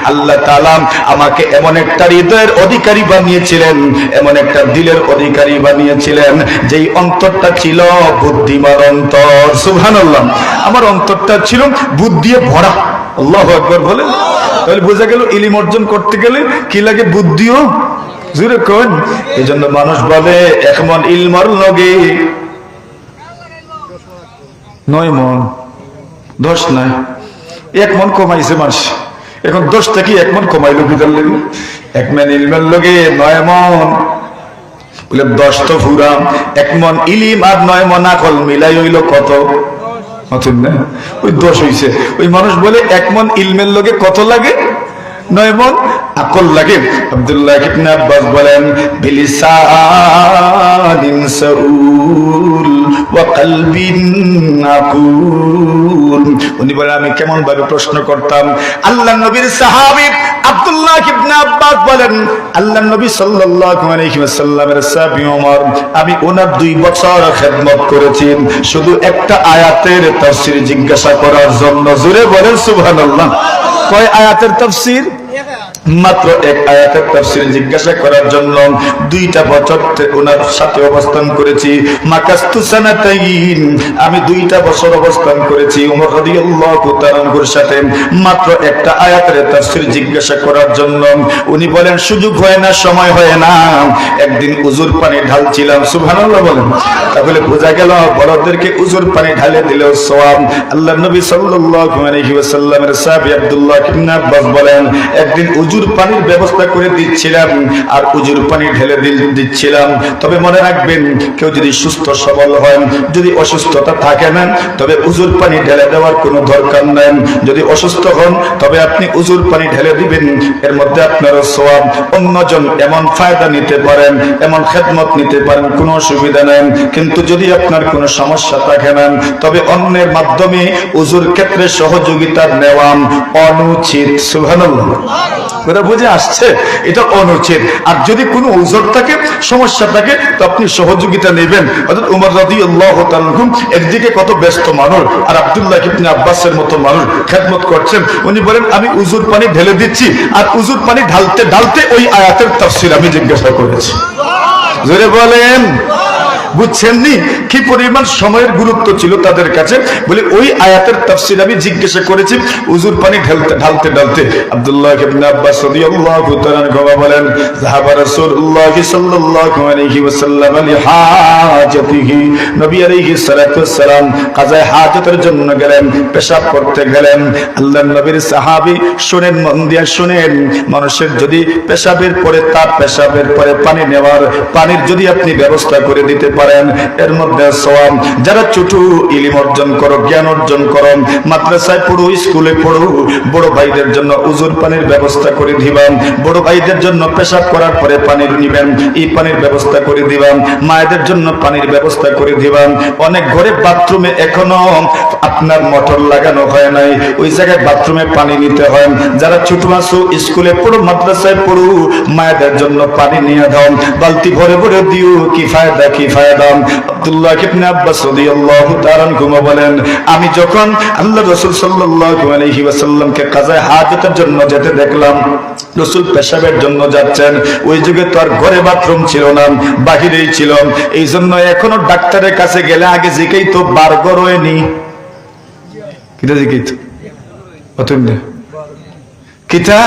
আল্লাহ তাআলা আমাকে এমন একটা হৃদয়ের অধিকারী বানিয়েছিলেন, এমন একটা দিলের অধিকারী বানিয়েছিলেন যেই অন্তরটা ছিল বুদ্ধিমান অন্তর। সুবহানাল্লাহ। আমার অন্তরটা ছিল বুদ্ধি দিয়ে ভরা। আল্লাহু আকবার বলেন। তাহলে বোঝা গেল ইলম অর্জন করতে গেলে কি লাগে? বুদ্ধিও। জোরে কোন? এই জন্য মানুষ বলে 1 মন ইলমর লগে 9 মন, 10 নাই, 1 মন কমাইছে মানুষ। এখন 10 থেকে 1 মন কমাইলো বিদার লাগে। 1 মন ইলমের লগে 9 মন, বলে 10 তো পুরা। 1 মন ইলিম আর 9 মন আকল মিলাই হইল কত? ওই 10 হইছে। ওই মানুষ বলে 1 মন ইলমের লগে কত লাগে? 9 মন আকল লাগে। আব্দুল্লাহ ইবনে আব্বাস বলেন, বিলিসানিন সাউল ওয়া কলবিন আকুল। উনি বলেন, আমি কেমন ভাবে প্রশ্ন করতাম? আল্লাহর নবীর সাহাবী আব্দুল্লাহ ইবনে আব্বাস বলেন, আল্লাহর নবী সাল্লাল্লাহু আলাইহি ওয়াসাল্লামের সাহাবী ওমর, আমি ওনার 2 বছর খেদমত করেছি শুধু একটা আয়াতের তাফসীর জিজ্ঞাসা করার জন্য। জোরে বলেন সুবহানাল্লাহ। কয় আয়াতের তাফসীর? মাত্র 1 আয়াতের তাফসীর জিজ্ঞাসা করার জন্য 2টা বছর ওনার সাথে অবস্থান করেছি। মাকাস্তু সানাতাইন, আমি 2টা বছর অবস্থান করেছি ওমর রাদিয়াল্লাহু তাআলা আনহুর সাথে মাত্র একটা আয়াতের তাফসীর জিজ্ঞাসা করার জন্য। উনি বলেন, সুযোগ হয় না, সময় হয় না। একদিন উজুর পানি ঢালছিলাম। সুবহানাল্লাহ বলেন। তাহলে বোঝা গেল বড়দেরকে উজুর পানি ঢালে দিলেও সওয়াব। আল্লাহর নবী সাল্লাল্লাহু আলাইহি ওয়াসাল্লামের সাহাবী আব্দুল্লাহ ইবনে আব্বাস বলেন, একদিন উজুর পানির ব্যবস্থা করে দিচ্ছিলাম আর উজুর পানি ঢেলে দিচ্ছিলাম। তবে মনে রাখবেন, কেউ যদি সুস্থ সবল হয়, যদি অসুস্থতা থাকে না, তবে উজুর পানি ঢেলে দেওয়ার কোনো দরকার নেই। যদি অসুস্থ হন তবে আপনি উজুর পানি ঢেলে দিবেন, এর মধ্যে আপনারও সওয়াব। অন্যজন এমন ফায়দা নিতে পারেন, এমন খেদমত নিতে পারেন, কোনো অসুবিধা নেই। কিন্তু যদি আপনার কোনো সমস্যা থাকে না, তবে অন্যের মাধ্যমে উজুর ক্ষেত্রে সহযোগিতা নেওয়া অনুচিত। সুবহানাল্লাহ। কথা বুঝে আসছে? এটা অনুচিত। আর যদি কোনো ওজর থাকে, সমস্যা থাকে, তো আপনি সহযোগিতা নেবেন। অর্থাৎ ওমর রাদিয়াল্লাহু তাআলা একদিকে কত ব্যস্ত মানুষ, আর আব্দুল্লাহ ইবনে আব্বাসের মতো মানুষ খেদমত করছেন। উনি বলেন, আমি উজুর পানি ঢেলে দিচ্ছি আর উজুর পানি ঢালতে ঢালতে ওই আয়াতের তাফসীর আমি জিজ্ঞাসা করেছি। জোরে বলেন। বুঝছেন নি কি পরিমাণ সময়ের গুরুত্ব ছিল তাদের কাছে? বলে ওই আয়াতের তাফসীর আমি জিজ্ঞাসা করেছি উজুর পানি ঢালতে ঢালতে। আব্দুল্লাহ ইবনে আব্বাস রাদিয়াল্লাহু তাআলা আনহু বলেন, যাহাবা রাসূলুল্লাহ সাল্লাল্লাহু আলাইহি ওয়াসাল্লাম লিহাজাতিহি, নবী আলাইহিস সালাতু ওয়াস সালাম কাজায়ে হাজতের জন্য গেলেন, পেশাব করতে গেলেন। আল্লাহর নবীর সাহাবী শুনেন, মন দিয়ে শুনেন, মানুষের যদি পেশাবের পরে তার পেশাবের পরে পানি নেওয়ার, পানির যদি আপনি ব্যবস্থা করে দিতে পারেন, পারেন, এর মধ্যে সওয়াব। যারা ছোট ইলম অর্জন করো, জ্ঞান অর্জন করো, মাদ্রাসায় পড়ো, স্কুলে পড়ো, বড় ভাইদের জন্য উজুর পানির ব্যবস্থা করে দিবাম, বড় ভাইদের জন্য পেশাব করার পরে পানি নিবেন, এই পানির ব্যবস্থা করে দিবাম, মায়েদের জন্য পানির ব্যবস্থা করে দিবাম। অনেক ঘরে বাথরুমে এখনো আপনার মোটর লাগানো হয় নাই, ওই জায়গায় বাথরুমে পানি নিতে হয়। যারা ছোট আছো, স্কুলে পড়ো, মাদ্রাসায় পড়ো, মায়েদের জন্য পানি নিয়ে দাও, বালতি ভরে ভরে দিও। কি ফায়দা, কি ফায়দা। আব্দুল্লাহ ইবনে আব্বাস রাদিয়াল্লাহু তাআলা আনহু বলেন, আমি যখন আল্লাহ রাসূল সাল্লাল্লাহু আলাইহি ওয়াসাল্লামকে কাযায়ে হাজতের জন্য যেতে দেখলাম, রাসূল পেশাবের জন্য যাচ্ছেন। ওই যুগে তো আর ঘরে বাথরুম ছিল না, বাহিরেই ছিল। এই জন্য এখনো ডাক্তারের কাছে গেলে আগে জিকেই তো বারগর হয়নি, কিটা জিকেই তো অতএব কিতা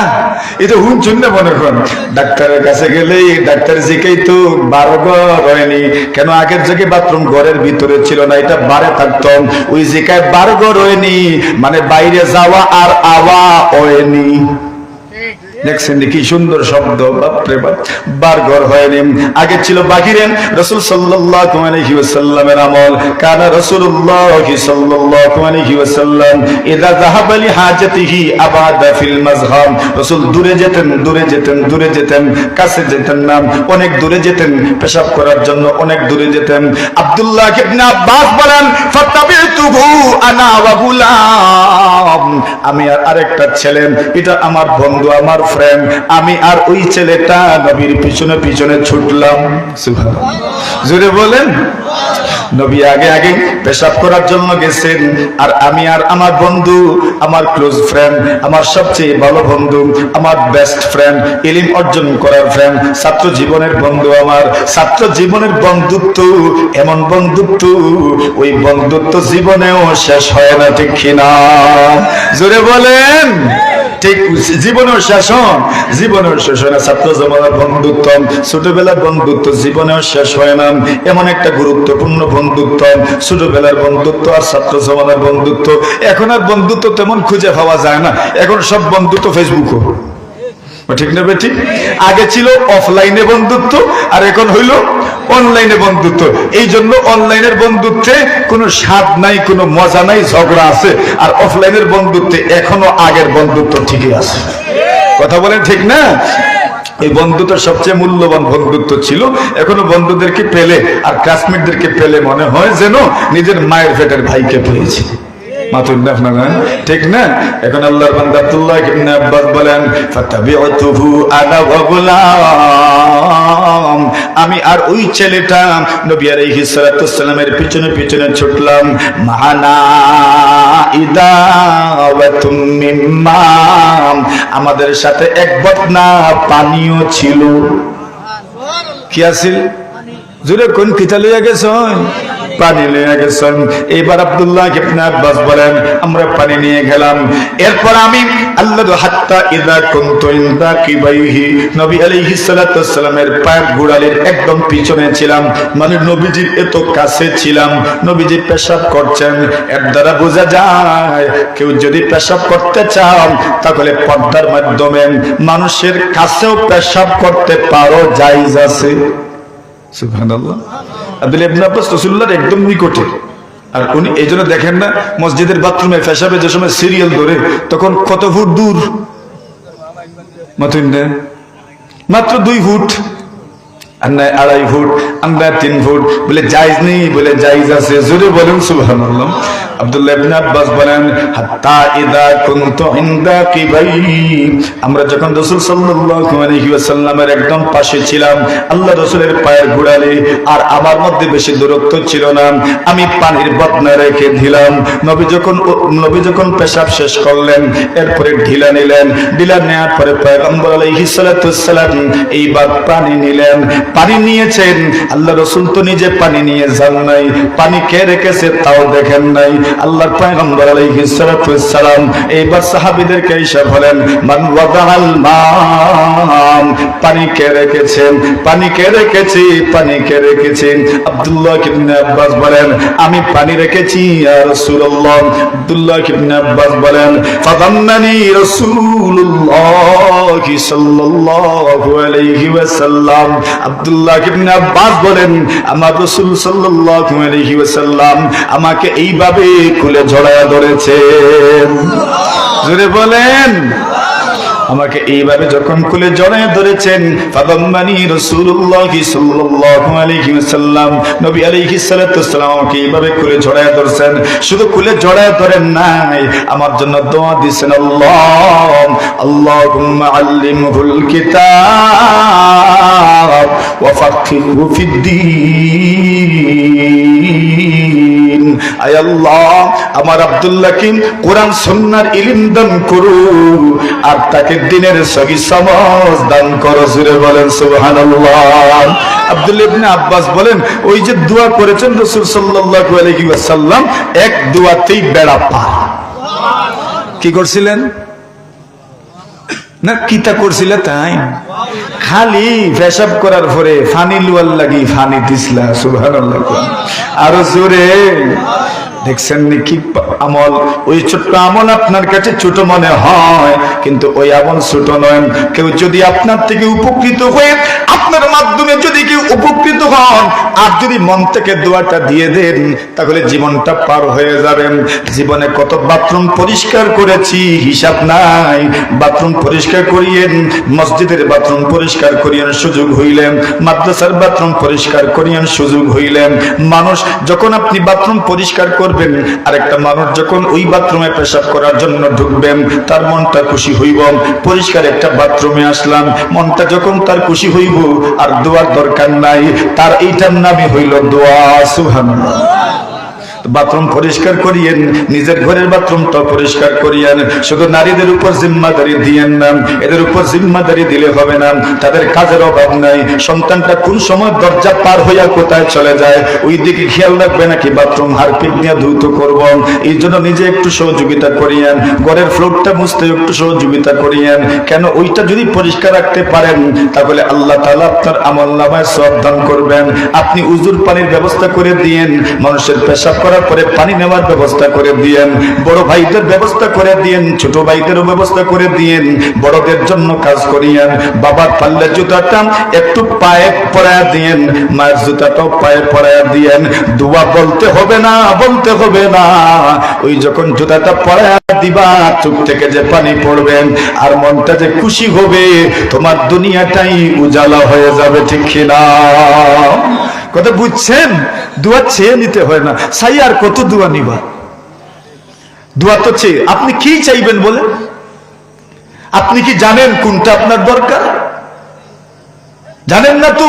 এটা হুন জন্য মনে করেন ডাক্তারের কাছে গেলেই ডাক্তার জিকেই তো বারগর হয়নি। কেন? আগের যুগে বাথরুম ঘরের ভিতরে ছিল না, এটা বারে থাকতাম। ওই জিকায় বারগর হয়নি মানে বাইরে যাওয়া আর আওয়া হয়নি। দেখছেন কি সুন্দর শব্দ, বাপরে বাপ, বারগর হয়নি। আগে ছিল বাহিরে। রাসূল সাল্লাল্লাহু আলাইহি ওয়াসাল্লামের আমল, কানা রাসূলুল্লাহ সাল্লাল্লাহু আলাইহি ওয়াসাল্লাম ইযা যাহাবা লি হাজাতিহি আবাদা ফিল মাজহাম। রাসূল দূরে যেতেন, দূরে যেতেন, দূরে যেতেন, কাছে যেতেন না, অনেক দূরে যেতেন পেশাব করার জন্য, অনেক দূরে যেতেন। আব্দুল্লাহ ইবনে আব্বাস বলেন, ফাতাবিতুহু আনা ওয়া গুলাম, আমি আর আরেকটা ছেলে, এটা আমার বন্ধু, আমার ফ্রেন্ড, আমি আর ওই ছেলেটা নবীর পিছনে পিছনে ছুটলাম। সুবহানাল্লাহ, জোরে বলেন। নবী আগে আগে পেশাব করার জন্য গেছেন, আর আমি আর আমার বন্ধু, আমার ক্লোজ ফ্রেন্ড, আমার সবচেয়ে ভালো বন্ধু, আমার বেস্ট ফ্রেন্ড, ইলম অর্জন করার ফ্রেন্ড, ছাত্র জীবনের বন্ধু, আমার ছাত্র জীবনের বন্ধুত্ব এমন বন্ধুত্ব, ওই বন্ধুত্ব জীবনেও শেষ হয় না, ঠিক কিনা? জোরে বলেন। ঠিক, জীবনেও শেষ হয়, জীবনেও শেষ হয় না। ছাত্র জীবনের বন্ধুত্ব, ছোটবেলার বন্ধুত্ব জীবনেও শেষ হয় না। এমন একটা গুরুত্বপূর্ণ বন্ধুত্ব ছোটবেলার বন্ধুত্ব আর ছাত্র জীবনের বন্ধুত্ব। এখন আর বন্ধুত্ব তেমন খুঁজে পাওয়া যায় না, এখন সব বন্ধুত্ব ফেসবুক, ঠিক না বেটি? আগে ছিল অফলাইনে বন্ধুত্ব, আর এখন হইল অনলাইনে বন্ধুত্ব। এই জন্য অনলাইনের বন্ধুত্বে কোনো স্বাদ নাই, কোনো মজা নাই, ঝগড়া আছে। আর অফলাইনের বন্ধুত্বে এখনো আগের বন্ধুত্ব ঠিকই আছে। কথা বলেন ঠিক না? এই বন্ধুত্ব সবচেয়ে মূল্যবান বন্ধুত্ব ছিল। এখনো বন্ধুদেরকে পেলে আর ক্লাসমেটদেরকে পেলে মনে হয় যেন নিজের মায়ের পেটের ভাইকে পেয়েছি। ঠিক না? এখন আল্লাহর বান্দা আব্দুল্লাহ ইবনে আব্বাস বলেন, ফাতাবিউতুহু আনা ওয়া গুলাম, আমি আর ওই ছেলেটা নবী আলাইহিস সালাতু ওয়াস সালামের পিছনে পিছনে ছুটলাম। মানা ইদাওয়াতুম মিম্মা, আমাদের সাথে এক বদনা পানিও ছিল। কি আছিল? জোরে কোন কিতা লইয়া গেছেন? পানি নিয়ে গেছেন। এইবার আব্দুল্লাহ ইবনে আব্বাস বলেন, আমরা পানি নিয়ে গেলাম। এরপর আমি আল্লাহ হাত্তা ইযা কুনতু ইনদা কিবাইহি, নবী আলাইহিস সালাতু ওয়াস সালামের পায়ের গোড়ালির একদম পিছনে ছিলাম, মানে নবীজির এত কাছে ছিলাম। নবীজি পেশাব করছেন, এর দ্বারা বোঝা যায় কেউ যদি পেশাব করতে চান তাহলে পর্দার মাধ্যমে মানুষের কাছেও পেশাব করতে পারো, জায়েজ আছে। সুবহানাল্লাহ। আব্দুল্লাহ ইবনে আব্বাস রাসূলুল্লাহর একদম নিকটে, আর উনি এই জন্য দেখেন না মসজিদের বাথরুমে পেশাবে যে সময় সিরিয়াল ধরে তখন কত ফুট দূর? মাত্র 2 ফুট, আর নাই 2.5 ফুট, আমরা 3 ফুট। বলে জায়েজ নেই? বলে জায়েজ আছে। জোরে বলেন সুবহানাল্লাহ। আব্দুল্লাহ ইবনে আব্বাস বলেন, হাত্তা ইযা কুনতু ইনদা কিবাই, আমরা যখন রাসূল সাল্লাল্লাহু আলাইহি ওয়াসাল্লামের একদম পাশে ছিলাম, আল্লাহ রাসূলের পায়ের গোড়ালি আর আমার মধ্যে বেশি দূরত্ব ছিল না, আমি পানির বদনা রেখে দিলাম। নবী যখন পেশাব শেষ করলেন, এরপরে ঢিলা নিলেন। ঢিলা নেওয়ার পরে পয়গম্বর আলাইহিস সালাতু ওয়াস সালাম এইবার পানি নিলেন। পানি নিয়েছেন, আল্লাহ রাসূল তো নিজে পানি নিয়ে যান নাই, পানি কে রেখেছে তাও দেখেন নাই। আল্লাহর পয়গম্বর আলাইহিস সালাতু ওয়াস সালাম এইবার সাহাবীদেরকে এসে বলেন, মান ওয়াদাল মাম, পানি কে রেখেছেন, পানি কে রেখেছি, পানি কে রেখেছেন। আব্দুল্লাহ ইবনে আব্বাস বলেন, আমি পানি রেখেছি ইয়া রাসূলুল্লাহ। আব্দুল্লাহ ইবনে আব্বাস বলেন, ফাদাম্মানি রাসূলুল্লাহ সাল্লাল্লাহু আলাইহি ওয়াসাল্লাম। আব্দুল্লাহ ইবনে আব্বাস বলেন, আমার রাসূল সাল্লাল্লাহু আলাইহি ওয়াসাল্লাম আমাকে এইভাবে কোলে জড়ায়া ধরেছেন। জোরে বলেন, আমাকে এইভাবে যখন কোলে জড়ায় ধরেছেন, ফাদাম্মানি রাসূলুল্লাহ সাল্লাল্লাহু আলাইহি ওয়াসাল্লাম, নবী আলাইহিস সালাতু ওয়াসসালাম আমাকে এইভাবে কোলে জড়ায় ধরছেন। শুধু কোলে জড়ায় ধরেন নাই, আমার জন্য দোয়া দিয়েছেন, আল্লাহুম্মা আল্লিমহুল কিতাব ওয়া ফাক্কিহহু ফিদ্দীন। আয় আল্লাহ, আমার আব্দুল্লাহকে কোরআন সুন্নাহর ইলম দান করো, আর তাকে দিনের সহি সমাজ দান করো। জোরে বলেন সুবহানাল্লাহ। আব্দুল্লাহ ইবনে আব্বাস বলেন, ওই যে দোয়া করেছেন রাসূল সাল্লাল্লাহু আলাইহি ওয়াসাল্লাম, এক দোয়াতেই বেড়া পার। কি করছিলেন না, কিতা করছিল তাই? খালি পেশাব করার পরে ফানি লুয়ার লাগি ফানি দিসলা। সুবহানাল্লাহ। আরো জোরে। দেখছেন কি আমল? ওই ছোট্ট আমল আপনার কাছে ছোট মনে হয়, কিন্তু ওই আমল ছোট নয়। কেউ যদি আপনার থেকে উপকৃত হয়ে, আপনার মাধ্যমে যদি কেউ উপকৃত হন, আর যদি মন থেকে দোয়াটা দিয়ে দেন, তাহলে জীবনটা পার হয়ে যাবেন। জীবনে কত বাথরুম পরিষ্কার করেছি হিসাব নাই। বাথরুম পরিষ্কার করিয়েন, মসজিদের বাথরুম পরিষ্কার করিয়েন সুযোগ হইলেন, মাদ্রাসার বাথরুম পরিষ্কার করিয়েন সুযোগ হইলেন। মানুষ যখন আপনি বাথরুম পরিষ্কার করবেন, আরেকটা মানুষ যখন ওই বাথরুমে পেশাব করার জন্য ঢুকবেন, তার মনটা খুশি হইব। পরিষ্কার একটা বাথরুমে আসলাম, মনটা যখন তার খুশি হইব, আর দোয়ার দরকার নাই, তার এইটার নামই হইল দোয়া। সুবহানাল্লাহ। বাথরুম পরিষ্কার করিয়েন, নিজের ঘরের বাথরুমটা পরিষ্কার করিয়েন। শুধু নারীদের উপর জিম্মাদারি দিয়েন না, এদের উপর জিম্মাদারি দিলে হবে না। তাদের কাজের অভাব নাই, সন্তানটা কোন সময় দরজা পার হইয়া কোথায় চলে যায় ওই দিকে খেয়াল রাখবে, নাকি বাথরুম হারপিক নিয়ে ধৌত করব। এই জন্য নিজে একটু সহযোগিতা করিয়েন, ঘরের ফ্লোরটা মুছতে একটু সহযোগিতা করিয়েন। কেন? ওইটা যদি পরিষ্কার রাখতে পারেন, তাহলে আল্লাহ তাআলা আপনার আমলনামায় সওয়াব দান করবেন। আপনি উজুর পানির ব্যবস্থা করে দিয়েন, মানুষের পেশাব করার পরে পানি নেওয়ার ব্যবস্থা করে দিয়েন, বড় ভাইদের ব্যবস্থা করে দিয়েন, ছোট ভাইদেরও ব্যবস্থা করে দিয়েন, বড়দের জন্য কাজ করিয়েন। বাবার পাল্লে জুতাটা একটু পায়ে পরায়া দিয়েন, মায়ের জুতাটাও পায়ে পরায়া দিয়েন। দোয়া বলতে হবে না, বলতে হবে না। ওই যখন জুতাটা পরায়া দিবা, চোখ থেকে যে পানি পড়বেন, আর মনটা যে খুশি হবে, তোমার দুনিয়াটাই উজালা হয়ে যাবে। ঠিক কিনা? কথা বুঝছেন? দোয়া চেয়ে নিতে হয় না, চাই আর কত দোয়া নিবা? দোয়া তো চেয়ে, আপনি কি চাইবেন বলে? আপনি কি জানেন কোনটা আপনার দরকার? জানেন না তো।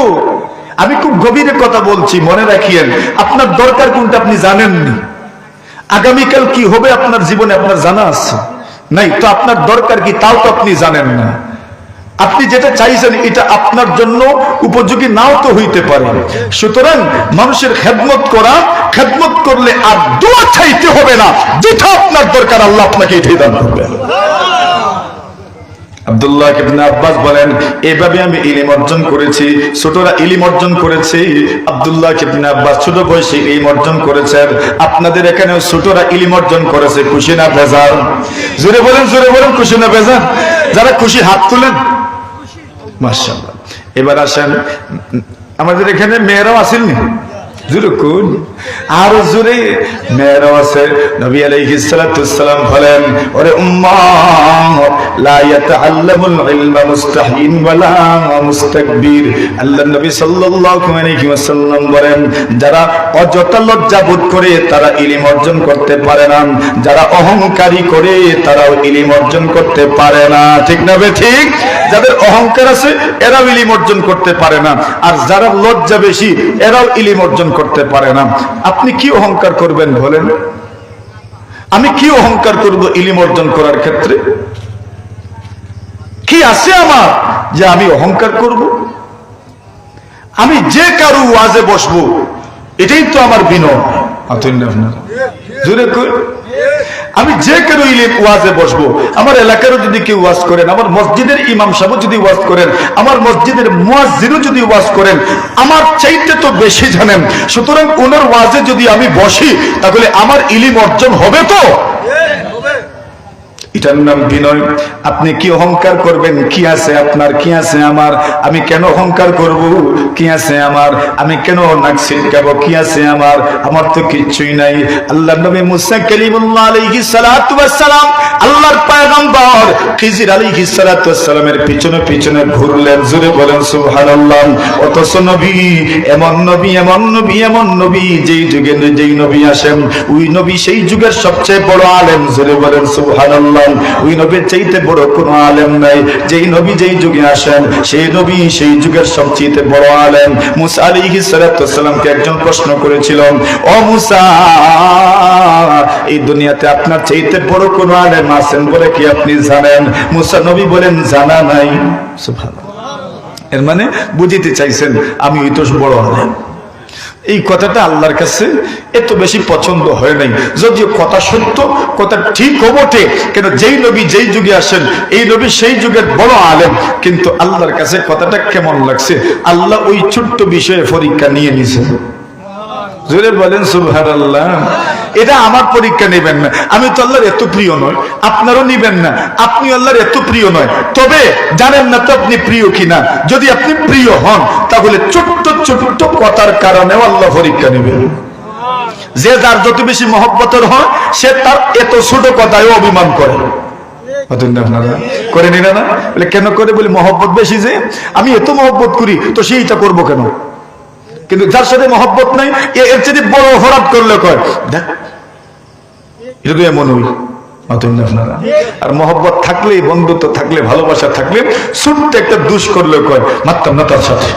আমি খুব গভীরে কথা বলছি, মনে রাখিয়েন, আপনার দরকার কোনটা আপনি জানেননি। আগামীকাল কি হবে আপনার জীবনে আপনার জানা আছে নাই, তো আপনার দরকার কি তাও তো আপনি জানেন না। আপনি যেটা চাইছেন এটা আপনার জন্য উপযোগী নাও তো হইতে পারে। সুতরাং মানুষের খেদমত করা, খেদমত করলে আর দোয়া চাইতে হবে না, যেটা আপনার দরকার আল্লাহ আপনাকে এটাই দান করবেন। আব্দুল্লাহ ইবনে আব্বাস বলেন, এইভাবে আমি ইলম অর্জন করেছি, ছোটরা ইলম অর্জন করেছে। আব্দুল্লাহ ইবনে আব্বাস ছোট বয়সে ইলম অর্জন করেছেন। আপনাদের এখানেও ছোটরা ইলম অর্জন করেছে। খুশি না বেজার? জোরে বলেন, জোরে বলেন, খুশি না বেজার? যারা খুশি হাত তুলেন। মাশাআল্লাহ। এবার আসেন, আমাদের এখানে মেয়েরাও আসেননি? জোরে কোন? আরো জোরে। মেয়েরাও আছে। নবী আলাইহিস সালাতু ওয়াসসালাম বলেন, ওরে উম্মাহ, লা ইয়াতাআল্লামুল ইলমা মুস্তাহিন ওয়ালা মুস্তাকবির। আল্লাহর নবী সাল্লাল্লাহু আলাইহি ওয়াসাল্লাম বলেন, যারা অযথা লজ্জা বোধ করে তারা ইলম অর্জন করতে পারে না, যারা অহংকারী করে তারাও ইলম অর্জন করতে পারে না। ঠিক না বে ঠিক? যাদের অহংকার আছে এরাও ইলম অর্জন করতে পারে না, আর যারা লজ্জা বেশি এরাও ইলম অর্জন করতে পারে না। আপনি কি অহংকার করবেন বলেন? আমি কি অহংকার করব ইলম অর্জন করার ক্ষেত্রে? কি আছে আমার যে আমি অহংকার করব? আমি যে কারো ওয়াজে বসবো, এটাই তো আমার বিনয়। জোরে কই। আমি যে কেন ইলিম ওয়াজে বসবো, আমার এলাকারও যদি কেউ ওয়াজ করেন, আমার মসজিদের ইমাম সাহেব যদি ওয়াজ করেন, আমার মসজিদের মুয়াজ্জিনও যদি ওয়াজ করেন, আমার চাইতে তো বেশি জানেন। সুতরাং ওনার ওয়াজে যদি আমি বসি তাহলে আমার ইলিম অর্জন হবে তো। এটার নাম বিনয়। আপনি কি অহংকার করবেন? কি আছে আপনার, কি আছে আমার? আমি কেন অহংকার করব? কি আছে আমার? আমি কেন নাক ছিটকাবো? কি আছে আমার? আমার তো কিচ্ছুই নাই। আল্লাহর নবী মুসা কালিমুল্লাহ আলাইহিস সালাতু ওয়াস সালাম, আল্লাহর পয়গম্বর খিজির আলাইহিস সালাতু ওয়াস সালামের পিছনে পিছনে ঘুরলেন। জোরে বলেন সুবহানাল্লাহ। অথচ নবী এমন নবী, এমন নবী, এমন নবী, যেই যুগে যেই নবী আসেন ওই নবী সেই যুগের সবচেয়ে বড় আলেম। জোরে বলেন সুবহানাল্লাহ। ওই নবীর চাইতে বড় কোনো আলেম নাই। যেই নবী যেই যুগে আসেন সেই নবী সেই যুগের সবচেয়ে বড় আলেম। মুসা আলাইহিস সালাতু ওয়াস সালামকে একজন প্রশ্ন করেছিল, ও মুসা, এই দুনিয়াতে আপনার চাইতে বড় কোনো আলেম আছেন বলে কি আপনি জানেন? মুসা নবী বলেন, জানা নাই। সুবহানাল্লাহ। এর মানে বুঝিতে চাইছেন আমি ওই তো বড় আলেম। এই কথাটা আল্লাহর কাছে এত বেশি পছন্দ হয় নাই, যদিও কথা সত্য, কথা ঠিক বটে। কেন যেই নবী যেই যুগে আসেন এই নবী সেই যুগের বড় আলেম, কিন্তু আল্লাহর কাছে কথাটা কেমন লাগছে, আল্লাহ ওই ছোট্ট বিষয়ে পরীক্ষা নিয়ে নিছেন। জোরে বলেন সুবহানাল্লাহ। এটা আমার পরীক্ষা নেবেন না, আমি তো আল্লাহর এত প্রিয় নয়, আপনারও নিবেন না, আপনি আল্লাহর এত প্রিয় নয়। তবে জানেন না তো আপনি প্রিয় কিনা। যদি আপনি প্রিয় হন তাহলে ছোট্ট ছোট্ট কথার কারণে আল্লাহ পরীক্ষা নেবেন। যে যার যত বেশি মহব্বতের হয় সে তার এত ছোট কথায় অভিমান করে। করে নিলে না বলে কেন করে? বলে মহব্বত বেশি, যে আমি এত মহব্বত করি তো সেইটা করবো কেন? কিন্তু যার সাথে মহব্বত নাই এর চেয়ে বড় অপরাধ করলে কয় দেখ এটা তো এমন হই। আর মহব্বত থাকলে, বন্ধুত্ব থাকলে, ভালোবাসা থাকলে ছোট্ট একটা দুষ করলে কয় মারতাম না তার সাথে।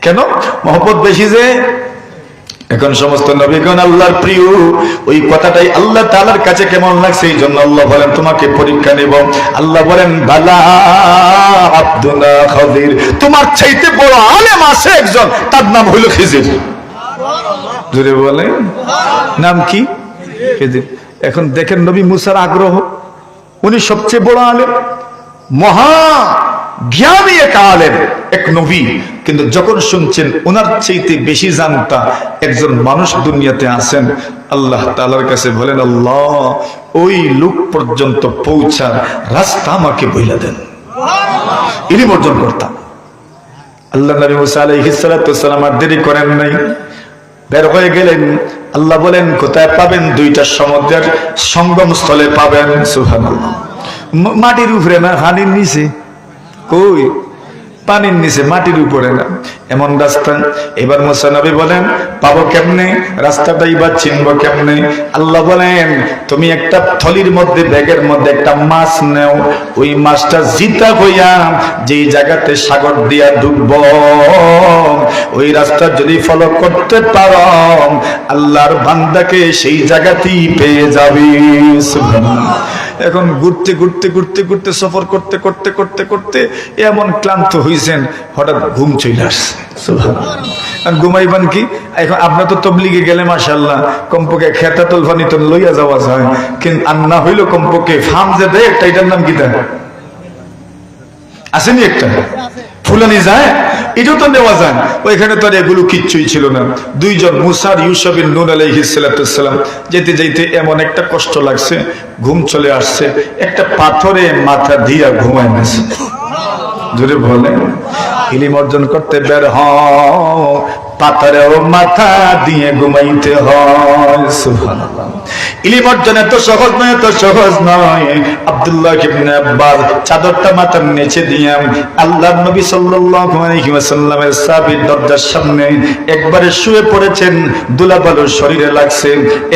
কেন? মহব্বত বেশি যে। এখন সমস্ত নবীগণ আল্লাহর প্রিয়, ওই কথাটাই আল্লাহ তাআলার কাছে কেমন লাগছে, এই জন্য আল্লাহ বলেন তোমাকে পরীক্ষা নেব। আল্লাহ বলেন বালা আব্দুনা খাদির, তোমার চাইতে বড় আলেম আছে একজন, তার নাম হইল খিজির। জোরে বলেন নাম কি? খিজির। এখন দেখেন নবী মুসার আগ্রহ, উনি সবচেয়ে বড় আলেম, মহা জ্ঞানী এক আলেম, এক নবী, কিন্তু যখন শুনছেন ওনার চাইতে বেশি জানতা একজন মানুষ দুনিয়াতে আছেন, আল্লাহ তাআলার কাছে বলেন আল্লাহ ওই লোক পর্যন্ত পৌঁছার রাস্তা আমাকে বইলা দেন, ইলম অর্জন করতাম। আল্লাহ নবী মুসা আলাইহিস সালাতু ওয়াস সালাম আর দেরি করেন নাই, বের হয়ে গেলেন। আল্লাহ বলেন কোথায় পাবেন? দুইটা সমুদ্রের সঙ্গম স্থলে পাবেন। সুবহানাল্লাহ। মাটির উপরে না, পানির নিচে। কই? পানির নিচে, মাটির উপরে না, এমন রাস্তা। এবার মুসা নবী বলেন পাবো কেমনে? রাস্তাটা এবার চিনবো কেমনে? আল্লাহ বলেন তুমি একটা থলির মধ্যে, ব্যাগের মধ্যে একটা মাছ নেও, ওই মাছটা জিতা হইয়া যেই জায়গাতে সাগর দিয়া ডুববো ওই রাস্তা যদি ফলো করতে পারো আল্লাহর বান্দাকে সেই জায়গাতেই পেয়ে যাবি। সুবহানাল্লাহ। এখন ঘুরতে ঘুরতে ঘুরতে ঘুরতে সফর করতে করতে করতে করতে এমন ক্লান্ত হইছেন, হঠাৎ ঘুম চলে আসছে। সুবহানাল্লাহ। ঘুমাইবেন কি? এখন আপনার তো তবলিগে গেলে মাশাআল্লাহ কমপক্ষে খেতা তলফানি তো লইয়া যাওয়া যায়, কিন্তু আর না হইলো কমপক্ষে ফার্ম যে দেয় একটা, এটার নাম কি দেয়? আসেনি একটা ফুলানি যায়, এটাও তো নেওয়া যায়। ওইখানে তো আর এগুলো কিচ্ছুই ছিল না। দুইজন মুসা আর ইউসুফ বিন নূন আলাইহিস সালাম যেতে যেতে এমন একটা কষ্ট লাগছে, ঘুম চলে আসছে, একটা পাথরে মাথা দিয়া ঘুমায় গেছে। জোরে বলে ইলম অর্জন করতে বের হও, পাথরেও মাথা দিয়ে ঘুমাইতে হয়। সুবহানাল্লাহ। ইলম অর্জন এত সহজ নয়, এত সহজ নয়। আব্দুল্লাহ ইবনে আব্বাস চাদরটা মাথার নিচে দিয়ে আল্লাহর নবী সাল্লাল্লাহু আলাইহি ওয়াসাল্লামের সাহাবীর দরজার সামনে একবারে শুয়ে পড়েছেন, দুলাবালু শরীরে লাগছে,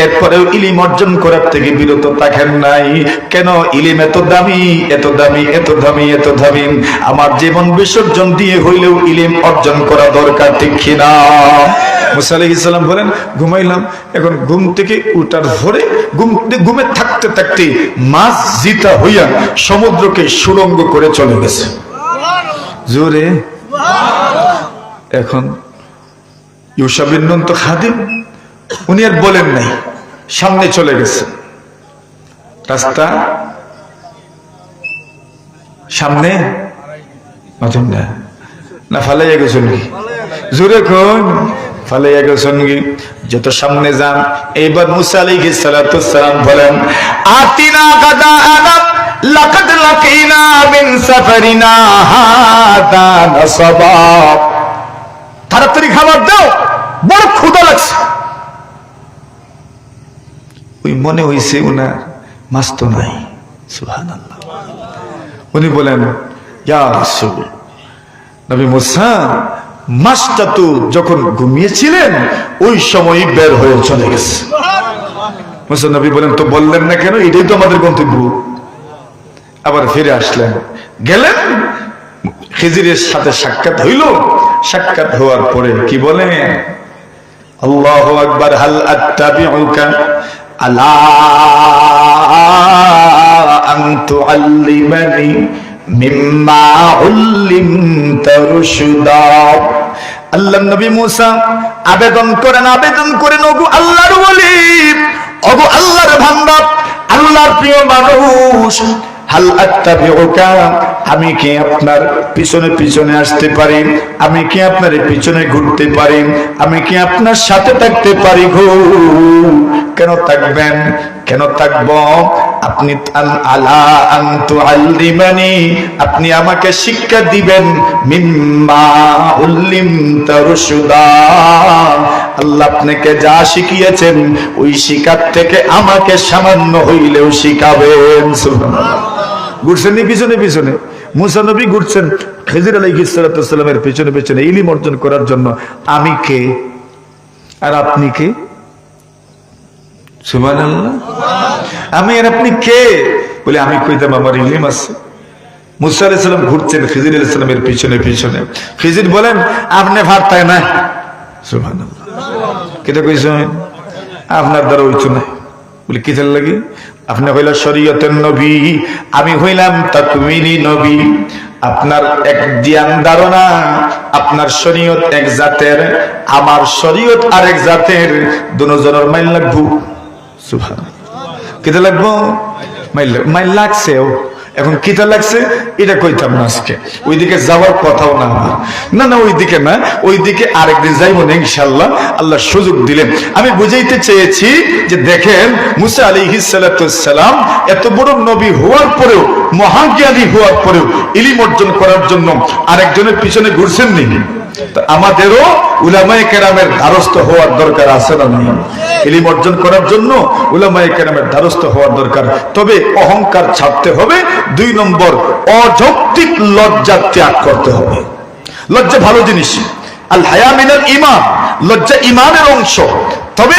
এরপরেও ইলম অর্জন করার থেকে বিরত থাকেন নাই। কেন? ইলম এত দামি, এত দামি, এত দামি, এত দামি, আমার জীবন বিসর্জন দিয়ে হইলেও ইলম অর্জন করা দরকার, ঠিক কিনা? মুসা আলাইহিস সালাম বলেন ঘুমাইলাম, এখন ঘুম থেকে উঠার পরে ঘুমে থাকতে থাকতে মাছ জিতা হইয়া সমুদ্রকে সুড়ঙ্গ করে চলে গেছে। জোরে। এখন ইউসুফ বিন নূন তো খাদিম, উনি আর বলেন নাই, সামনে চলে গেছে, রাস্তা সামনে না ফালাইয়া গেছেন কি? জোরে কোন ফালাইয়া গেছেন কি? যত সামনে যান, এইবার মুসা আলাইহিস সালাতু সালাম বলেন, আতিনা গাদাআনা লাকাদ লাকিনা মিন সাফারিনা হাদা নাসাবা। তাড়াতাড়ি খাবার দাও, বড় ক্ষুধা লাগছে। ওই মনে হইছে ওনার মাছ তো নাই। সুবহানাল্লাহ। উনি বলেন, ইয়া রাসূল, নবী মুসা মাছটা তো যখন ঘুমিয়েছিলেন ওই সময়ই বের হয়ে চলে গেছে। মুসা নবী বলেন, তো বললেন না কেন? এটাই তো আমাদের গন্তব্য। আবার ফিরে আসলেন, গেলেন, খিজিরের সাথে সাক্ষাৎ হইল। সাক্ষাৎ হওয়ার পরে কি বলে? আল্লাহু আকবার, হাল আত্তাবিউকা আলা আন তুআল্লিমানি মিম্মা উল্লিমতা রুশদা। আল্লাহর নবী মুসা আবেদন করেন, ওগো আল্লাহর ওলি, ওগো আল্লাহর বান্দা, আল্লাহর প্রিয় মানুষ, হাল আত্তাবিউকা, আমি কি আপনার পিছনে পিছনে আসতে পারি? আমি কি আপনার পিছনে ঘুরতে পারি? আমি কি আপনার সাথে থাকতে পারি গো? কেন থাকবেন? কেন থাকব? আপনি আলা আন তুআল্লিমানি, আপনি আমাকে শিক্ষা দিবেন, মিম্মা উল্লিমতা রুশদা, আল্লাহ আপনাকে যা শিখিয়েছেন ওই শিক্ষা থেকে আমাকে সামান্য হইলেও শিখাবেন। সুবহানাল্লাহ। ঘুরছেন পিছনে পিছনে, মুসা নবী ঘুরছেন খিজির আলাইহিস সালাতু সালামের পিছনে পিছনে ইলম অর্জন করার জন্য। আমি কে আর আপনি কে? সুবহানাল্লাহ। আমি আর আপনি কে? বলে আমি কইতাম আমার ইলম আছে। মুসা আলাইহিস সালাম ঘুরছেন খিজির আলাইহিস সালামের পিছনে পিছনে। খিজির বলেন, আপনি পারতেন না। সুবহানাল্লাহ। কেটা কইছেন? আপনার দ্বারা হইতো না। বলে কিসের লাগি? আপনি হইলেন শরীয়তের নবী, আমি হইলাম তাকওয়িনী নবী। আপনার এক জ্ঞান ধারণা, আপনার শরীয়ত এক জাতের, আমার শরীয়ত আরেক জাতের, দুজনের মাইল লাগবো। সুবহানাল্লাহ। কিতা লাগবো? মাইল লাগছেও। এখন কিতা লাগছে এটা কইতাম না আজকে, ওইদিকে যাওয়ার কথাও না আমার। না ওইদিকে না, ওইদিকে আরেকদিন যাইবো না ইনশাআল্লাহ, আল্লাহ সুযোগ দিলেন। আমি বুঝাইতে চেয়েছি যে দেখেন মুসা আলাইহিস সালাতু সালাম এত বড় নবী হওয়ার পরেও, মহাজ্ঞানী হওয়ার পরেও ইলম অর্জন করার জন্য আরেকজনের পিছনে ঘুরছেন নি? আমাদেরও উলামায়ে কেরামের দ্বারস্থ হওয়ার দরকার আছে না নাই? ইলম অর্জন করার জন্য উলামায়ে কেরামের দ্বারস্থ হওয়ার দরকার। তবে অহংকার ছাড়তে হবে। 2 নম্বর, অযৌক্তিক লজ্জা ত্যাগ করতে হবে। লজ্জা ভালো জিনিস, আল হায়া মিনাল ঈমান, লজ্জা ঈমানের অংশ, তবে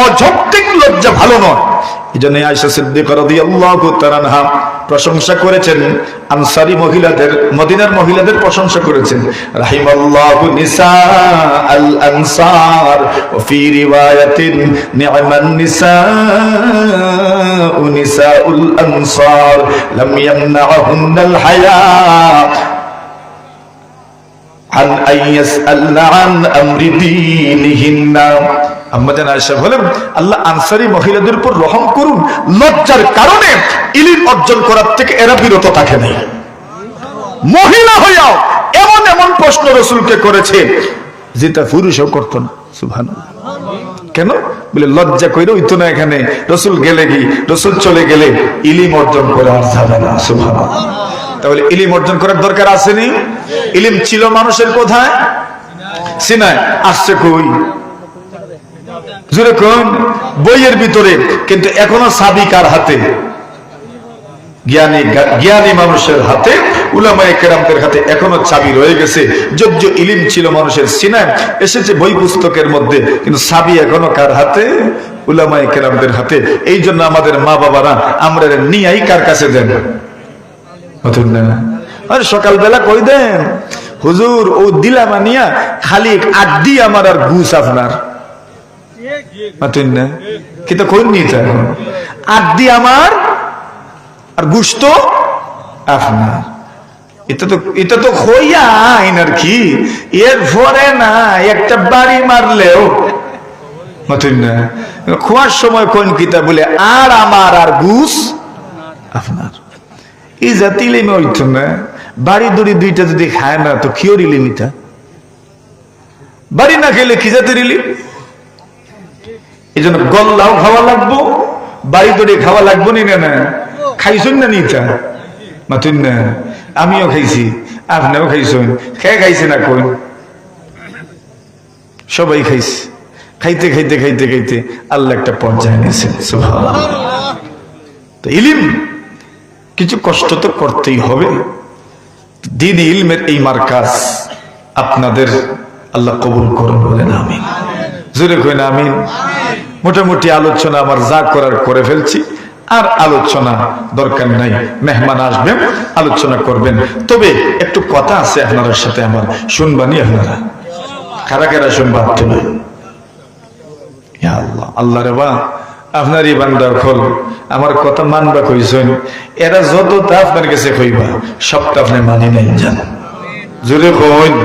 অযৌক্তিক লজ্জা ভালো নয়। এজন্য আয়েশা সিদ্দিকা রাদিয়াল্লাহু তাআলা আনহা প্রশংসা করেছেন, আনসারী মহিলাদের, মদিনার মহিলাদের প্রশংসা করেছেন, রাহিমাল্লাহু নিসা আল আনসার ওয়া ফি রিওয়ায়াতিন নি'মান নিসাউ নিসাউল আনসার লাম ইয়ামনাহুন্নাল হায়া আন আইয়াসআলনা আন আমরি দীনিহিন্না। আম্মাজান আয়েশা বলেন, আল্লাহ আনসারী মহিলাদের উপর রহম করুন, লজ্জার কারণে ইলম অর্জন করার থেকে এরা বিরত থাকে নাই। মহিলা হইয়াও এমন এমন প্রশ্ন রাসূলকে করেছে যেটা পুরুষও করত না। সুবহানাল্লাহ। কেন? বলে লজ্জা কইরা হইতো না এখানে, রাসূল গেলে কি, রাসূল চলে গেলে ইলম অর্জন করা আর যাবে না। সুবহানাল্লাহ। তাহলে ইলম অর্জন করার দরকার আসেনি? ইলম ছিল মানুষের কোথায়? সিনায়। আসছে কই? জোরে কোন? বইয়ের ভিতরে। কিন্তু এখনো চাবি কার হাতে? জ্ঞানী মানুষের হাতে, উলামায়ে কেরামদের হাতে এখনো চাবি রয়ে গেছে। যোগ্য ইলম ছিল মানুষের সিনায়, এসেছে বই পুস্তকের মধ্যে, কিন্তু চাবি এখনো কার হাতে? উলামায়ে কেরামদের হাতে। এই জন্য আমাদের মা বাবারা আমরা নিয়াই কার কাছে দেন? আর সকালবেলা কই দেন, হুজুর ও দিলাম আনিয়া খালি আড্ডি আমার আর ঘুষ আপনার। কিন্তু কই নি আড্ডি আমার আর ঘুষ তো আপনার। এটা তো হইয়া আইন আর কি। এর পরে না একটা বাড়ি মারলেও খোয়ার সময় কোন কিতা বলে আর আমার আর ঘুষ আপনার। এই জাতি ইলিমে হইতো না। বাড়ি দড়ি দুইটা যদি খায় না তো কিওর ইলিমিটা? বাড়ি না খেলে কি জাতির ইলিম? এই জন্য গল্লাও খাওয়া লাগবো, বাড়ি দড়ি খাওয়া লাগবো নি না? খাইছুন না নিতা মাতুন না? আমিও খাইছি, আপনিও খাইছেন। খেয়ে খাইছে না কই? সবাই খাইছে। খাইতে খাইতে খাইতে খাইতে আল্লাহ একটা পর্যায়ে নিয়েছেন। সুবহানাল্লাহ। তো ইলিম কিছু কষ্ট তো করতেই হবে। দিন ইলমের এই মার্কাজ আপনাদের আল্লাহ কবুল করুন বলেন আমিন। জোরে কইনা আমিন। মোটামুটি আলোচনা আমার যা করার করে ফেলছি, আর আলোচনা দরকার নাই। মেহমান আসবেন, আলোচনা করবেন। তবে একটু কথা আছে আপনাদের সাথে আমার, শুনবানি আপনারা? কারা কারা শুনবা? আল্লাহ আল্লাহ রে বা, আপনার এই বান্দা খোল আমার কথা মানবা কইছেন। এরা যত তা আপনার কাছে কইবা সবটা আপনি মানি নাই জান। জোরে কইন।